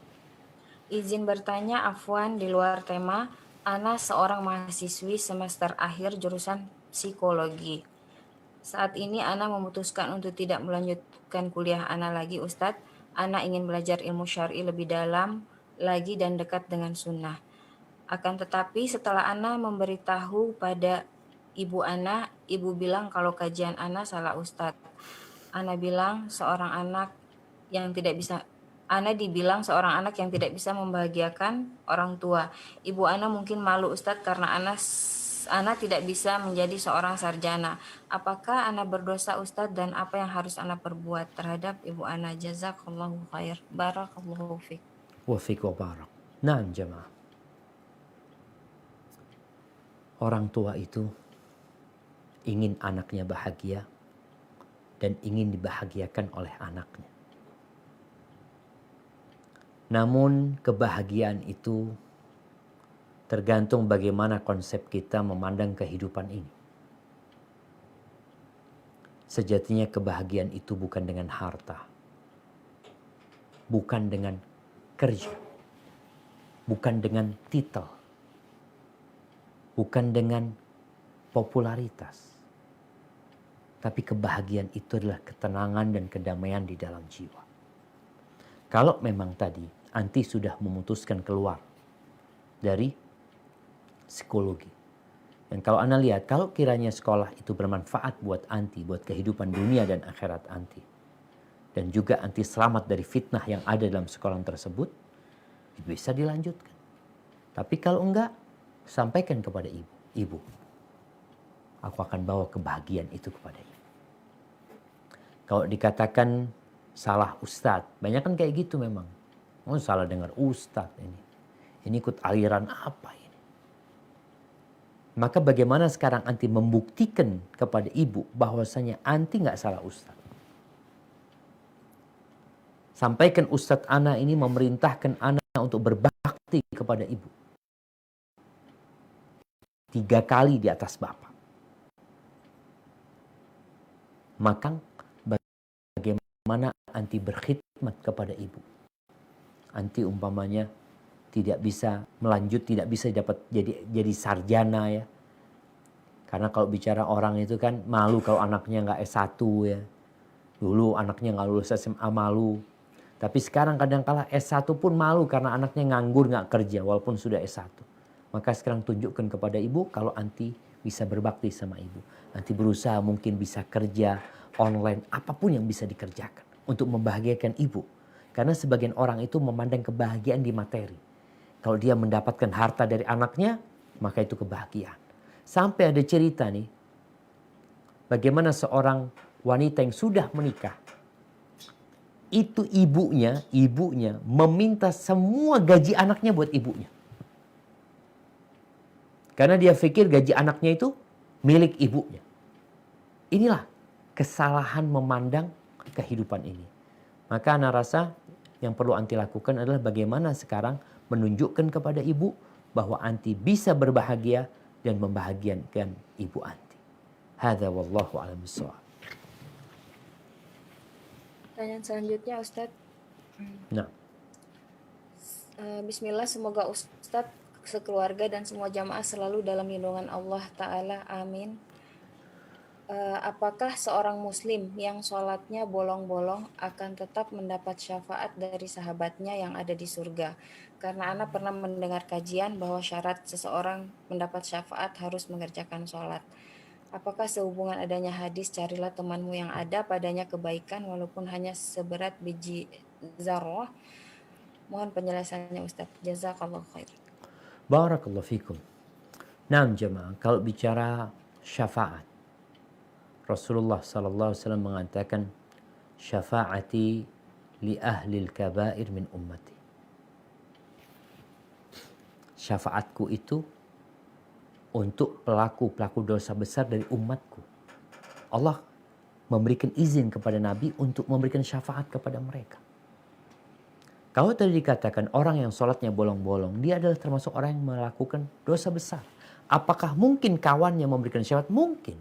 Izin bertanya, afwan di luar tema. Ana seorang mahasiswi semester akhir jurusan psikologi. Saat ini Ana memutuskan untuk tidak melanjutkan kuliah Ana lagi Ustadz. Ana ingin belajar ilmu syar'i lebih dalam lagi dan dekat dengan sunnah. Akan tetapi setelah Ana memberitahu pada ibu Ana, ibu bilang kalau kajian Ana salah Ustadz. Ana bilang seorang anak yang tidak bisa Ana dibilang seorang anak yang tidak bisa membahagiakan orang tua. Ibu Ana mungkin malu Ustadz karena Ana tidak bisa menjadi seorang sarjana. Apakah Ana berdosa Ustadz dan apa yang harus Ana perbuat terhadap ibu Ana? Jazakallahu khair. Barakallahu fiik. Wa fiik wa barak. Nah jemaah. Orang tua itu ingin anaknya bahagia dan ingin dibahagiakan oleh anaknya. Namun kebahagiaan itu tergantung bagaimana konsep kita memandang kehidupan ini. Sejatinya kebahagiaan itu bukan dengan harta, bukan dengan kerja, bukan dengan titel, bukan dengan popularitas. Tapi kebahagiaan itu adalah ketenangan dan kedamaian di dalam jiwa. Kalau memang tadi anti sudah memutuskan keluar dari psikologi. Dan kalau Ana lihat, kalau kiranya sekolah itu bermanfaat buat anti, buat kehidupan dunia dan akhirat anti, dan juga anti selamat dari fitnah yang ada dalam sekolah tersebut, bisa dilanjutkan. Tapi kalau enggak, sampaikan kepada ibu. Ibu, aku akan bawa kebahagiaan itu kepada ibu. Kalau dikatakan salah ustadz, banyak kan kayak gitu memang. Oh, salah dengar ustadz ini. Ini ikut aliran apa ini? Maka bagaimana sekarang anti membuktikan kepada ibu bahwasanya anti nggak salah ustadz? Sampaikan ustadz ana ini memerintahkan ana untuk berbakti kepada ibu 3 kali di atas bapak. Maka bagaimana anti berkhidmat kepada ibu? Anti umpamanya tidak bisa melanjut, tidak bisa dapat jadi sarjana ya. Karena kalau bicara orang itu kan malu kalau anaknya nggak S1 ya. Dulu anaknya nggak lulus SMA malu. Tapi sekarang kadang-kala S1 pun malu karena anaknya nganggur nggak kerja walaupun sudah S1. Maka sekarang tunjukkan kepada ibu kalau anti bisa berbakti sama ibu. Anti berusaha mungkin bisa kerja online, apapun yang bisa dikerjakan untuk membahagiakan ibu. Karena sebagian orang itu memandang kebahagiaan di materi. Kalau dia mendapatkan harta dari anaknya, maka itu kebahagiaan. Sampai ada cerita nih, bagaimana seorang wanita yang sudah menikah, itu ibunya meminta semua gaji anaknya buat ibunya. Karena dia pikir gaji anaknya itu milik ibunya. Inilah kesalahan memandang kehidupan ini. Maka ana rasa yang perlu anti lakukan adalah bagaimana sekarang menunjukkan kepada ibu bahwa anti bisa berbahagia dan membahagiakan ibu anti. Hadza wallahu a'lam bishawab. Pertanyaan selanjutnya Ustadz. Nah, Bismillah, semoga Ustadz, sekeluarga dan semua jamaah selalu dalam lindungan Allah Ta'ala. Amin. Apakah seorang muslim yang sholatnya bolong-bolong akan tetap mendapat syafaat dari sahabatnya yang ada di surga? Karena Ana pernah mendengar kajian bahwa syarat seseorang mendapat syafaat harus mengerjakan sholat. Apakah sehubungan adanya hadis carilah temanmu yang ada padanya kebaikan walaupun hanya seberat biji zarrah? Mohon penjelasannya Ustaz. Jazakallahu khair. barakallahu fikum. Nah, jemaah, kalau bicara syafaat, Rasulullah SAW mengatakan, syafaati li ahlil kabair min ummati. Syafaatku itu untuk pelaku-pelaku dosa besar dari umatku. Allah memberikan izin kepada Nabi untuk memberikan syafaat kepada mereka. Kalau tadi dikatakan orang yang sholatnya bolong-bolong, dia adalah termasuk orang yang melakukan dosa besar. Apakah mungkin kawannya memberikan syafaat? Mungkin.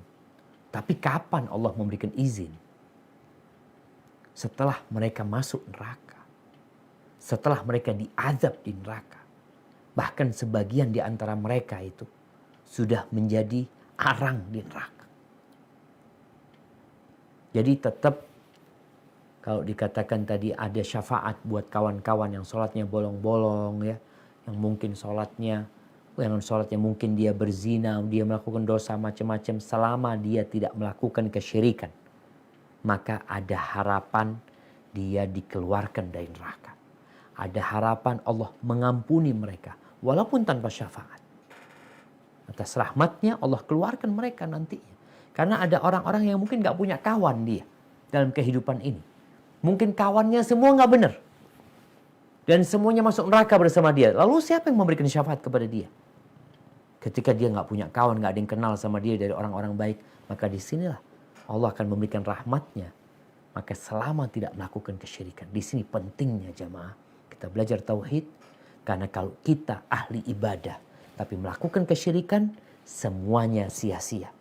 Tapi kapan Allah memberikan izin? Setelah mereka masuk neraka. Setelah mereka diazab di neraka. Bahkan sebagian di antara mereka itu sudah menjadi arang di neraka. Jadi tetap kalau dikatakan tadi ada syafaat buat kawan-kawan yang sholatnya bolong-bolong ya. Yang mungkin sholatnya mungkin dia berzina, dia melakukan dosa macam-macam selama dia tidak melakukan kesyirikan. Maka ada harapan dia dikeluarkan dari neraka. Ada harapan Allah mengampuni mereka walaupun tanpa syafaat. Atas rahmatnya Allah keluarkan mereka nantinya. Karena ada orang-orang yang mungkin gak punya kawan dia dalam kehidupan ini. Mungkin kawannya semua gak benar. Dan semuanya masuk neraka bersama dia. Lalu siapa yang memberikan syafaat kepada dia? Ketika dia nggak punya kawan, nggak ada yang kenal sama dia dari orang-orang baik, maka disinilah Allah akan memberikan rahmatnya. Maka selama tidak melakukan kesyirikan, di sini pentingnya jamaah kita belajar tauhid. Karena kalau kita ahli ibadah, tapi melakukan kesyirikan, semuanya sia-sia.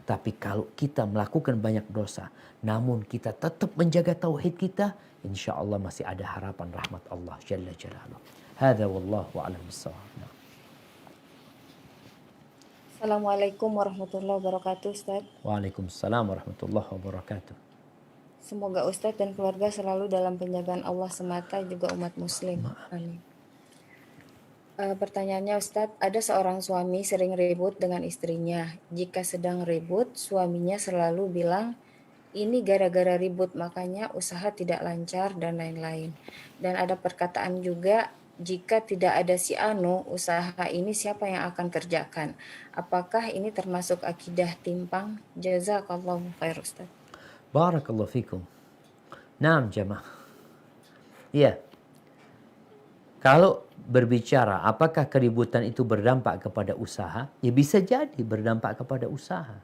Tapi kalau kita melakukan banyak dosa, namun kita tetap menjaga tauhid kita, insya Allah masih ada harapan rahmat Allah Jalla Jalaluh. Hadza wallahu a'lam bishawab. Assalamualaikum warahmatullahi wabarakatuh, Ustadz. Waalaikumsalam warahmatullahi wabarakatuh. Semoga Ustadz dan keluarga selalu dalam penjagaan Allah semata, juga umat muslim. Amin. Pertanyaannya Ustadz, ada seorang suami sering ribut dengan istrinya. Jika sedang ribut, suaminya selalu bilang, ini gara-gara ribut makanya usaha tidak lancar dan lain-lain. Dan ada perkataan juga, jika tidak ada si Anu, usaha ini siapa yang akan kerjakan? Apakah ini termasuk akidah timpang? Jazakallahu khair Ustaz. Barakallahu fikum. Naam jamaah. Iya. Kalau berbicara apakah keributan itu berdampak kepada usaha? Ya bisa jadi berdampak kepada usaha.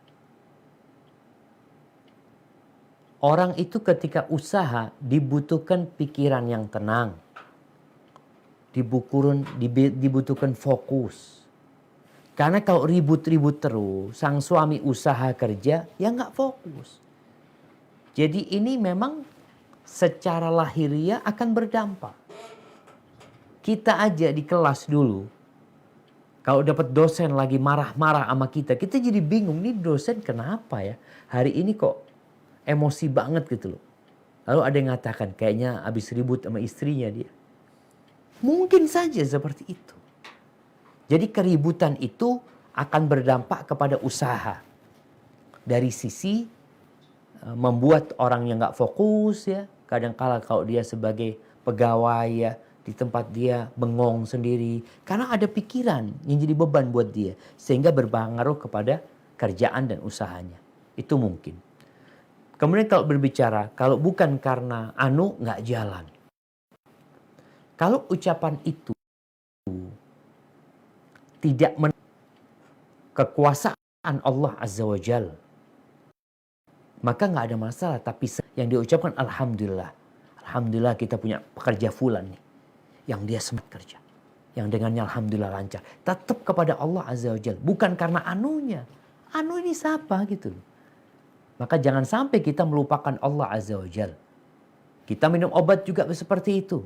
Orang itu ketika usaha dibutuhkan pikiran yang tenang. Dibutuhkan fokus. Karena kalau ribut-ribut terus, sang suami usaha kerja, ya nggak fokus. Jadi ini memang secara lahiriah akan berdampak. Kita aja di kelas dulu, kalau dapat dosen lagi marah-marah sama kita jadi bingung, nih dosen kenapa ya? Hari ini kok emosi banget gitu loh. Lalu ada yang mengatakan kayaknya habis ribut sama istrinya dia. Mungkin saja seperti itu. Jadi keributan itu akan berdampak kepada usaha. Dari sisi membuat orang yang gak fokus ya. Kadang-kala kalau dia sebagai pegawai ya, di tempat dia bengong sendiri. Karena ada pikiran yang jadi beban buat dia. Sehingga berpengaruh kepada kerjaan dan usahanya. Itu mungkin. Kemudian kalau berbicara, kalau bukan karena anu gak jalan. Kalau ucapan itu tidak kekuasaan Allah Azza wa Jal, maka nggak ada masalah. Tapi yang diucapkan Alhamdulillah. Alhamdulillah kita punya pekerja fulan nih. Yang dia semangat kerja. Yang dengannya Alhamdulillah lancar. Tetap kepada Allah Azza wa Jal. Bukan karena anunya. Anu ini siapa gitu. Maka jangan sampai kita melupakan Allah Azza wa Jal. Kita minum obat juga seperti itu.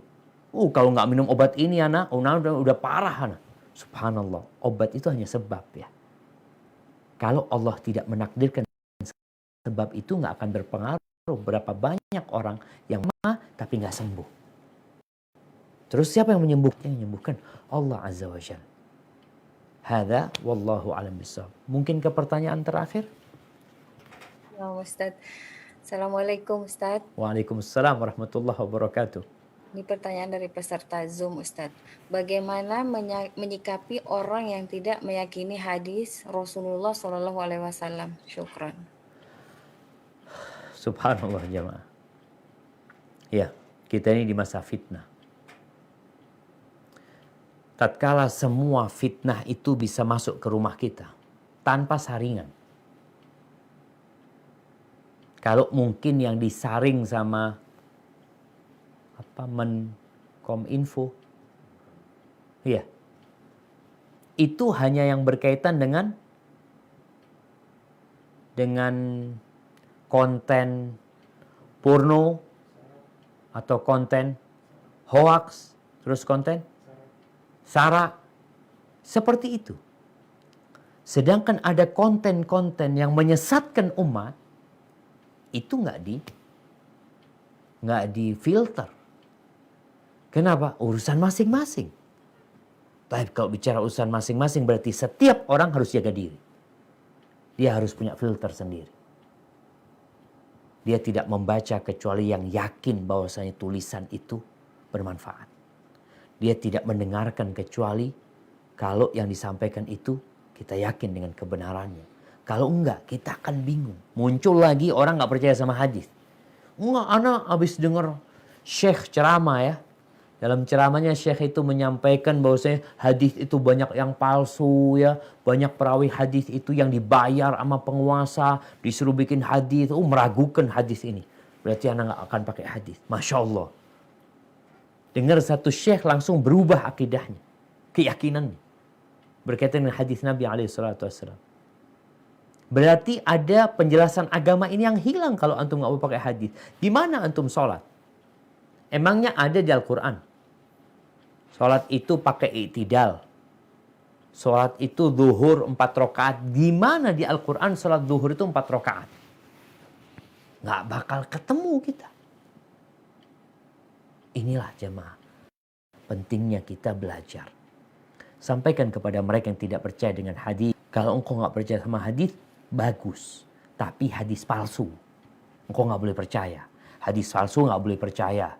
Kalau nggak minum obat ini anak, udah parah anak. Subhanallah, obat itu hanya sebab ya. Kalau Allah tidak menakdirkan sebab itu nggak akan berpengaruh berapa banyak orang yang mah tapi nggak sembuh. Terus siapa yang menyembuhkan? Yang menyembuhkan Allah Azza wa Jalla. Hadza wallahu alam bissawab. Mungkin ke pertanyaan terakhir? Ya Ustaz. Assalamualaikum Ustaz. Waalaikumsalam warahmatullahi wabarakatuh. Ini pertanyaan dari peserta Zoom Ustaz. Bagaimana menyikapi orang yang tidak meyakini hadis Rasulullah SAW? Syukran. Subhanallah jemaah. Ya, kita ini di masa fitnah. Tatkala semua fitnah itu bisa masuk ke rumah kita tanpa saringan. Kalau mungkin yang disaring sama Menkominfo, ya, itu hanya yang berkaitan dengan konten porno atau konten hoax, terus konten sara, seperti itu. Sedangkan ada konten-konten yang menyesatkan umat, itu nggak difilter. Kenapa? Urusan masing-masing. Tapi kalau bicara urusan masing-masing berarti setiap orang harus jaga diri. Dia harus punya filter sendiri. Dia tidak membaca kecuali yang yakin bahwasanya tulisan itu bermanfaat. Dia tidak mendengarkan kecuali kalau yang disampaikan itu kita yakin dengan kebenarannya. Kalau enggak, kita akan bingung. Muncul lagi orang nggak percaya sama hadis. Enggak, anak habis dengar Syekh ceramah ya. Dalam ceramahnya Syekh itu menyampaikan bahwasanya hadis itu banyak yang palsu ya. Banyak perawi hadis itu yang dibayar sama penguasa. Disuruh bikin hadis. Meragukan hadis ini. Berarti anak nggak akan pakai hadis. Masya Allah. Dengar satu Syekh langsung berubah akidahnya. Keyakinannya. Berkaitan dengan hadis Nabi SAW. Berarti ada penjelasan agama ini yang hilang kalau antum nggak mau pakai hadis. Gimana antum sholat? Emangnya ada di Al-Quran? Sholat itu pakai i'tidal. sholat itu zuhur 4 rakaat. Gimana di Al-Quran sholat zuhur itu 4 rakaat? Nggak bakal ketemu kita. Inilah jemaah. Pentingnya kita belajar. Sampaikan kepada mereka yang tidak percaya dengan hadis. Kalau engkau nggak percaya sama hadis, bagus. Tapi hadis palsu, engkau nggak boleh percaya. Hadis palsu nggak boleh percaya.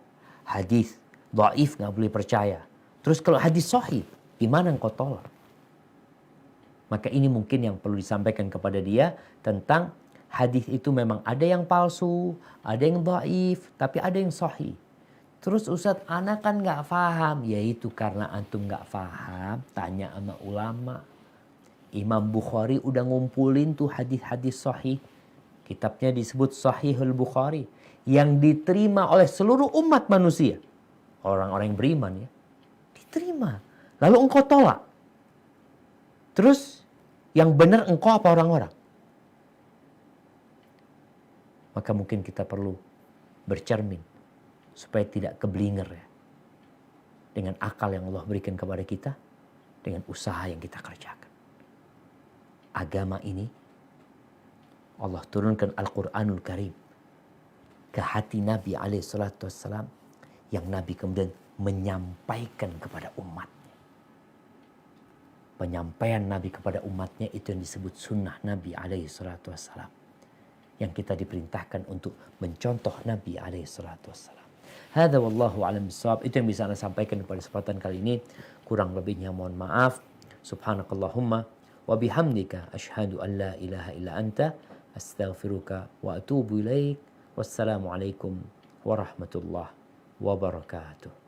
Hadis dhaif nggak boleh percaya. Terus kalau hadis sahih, gimana engkau tolak? Maka ini mungkin yang perlu disampaikan kepada dia tentang hadis itu memang ada yang palsu, ada yang dhaif, tapi ada yang sahih. Terus Ustadz, anak kan nggak paham. Yaitu karena antum nggak paham, tanya sama ulama. Imam Bukhari udah ngumpulin tuh hadis-hadis sahih. Kitabnya disebut Sahihul Bukhari. Yang diterima oleh seluruh umat manusia. Orang-orang yang beriman ya. Diterima. Lalu engkau tolak. Terus yang benar engkau apa orang-orang? Maka mungkin kita perlu bercermin. Supaya tidak keblinger ya. Dengan akal yang Allah berikan kepada kita. Dengan usaha yang kita kerjakan. Agama ini Allah turunkan Al-Quranul Karim ke hati Nabi SAW yang Nabi kemudian menyampaikan kepada umatnya. Penyampaian Nabi kepada umatnya itu yang disebut sunnah Nabi SAW. Yang kita diperintahkan untuk mencontoh Nabi SAW. Hadza wallahu a'lam bishawab. Itu yang bisa Anda sampaikan pada kesempatan kali ini. Kurang lebihnya mohon maaf. Subhanakallahumma wa bihamdika asyhadu an la ilaha illa anta astaghfiruka wa atubu ilaik. Wassalamualaikum warahmatullahi wabarakatuh.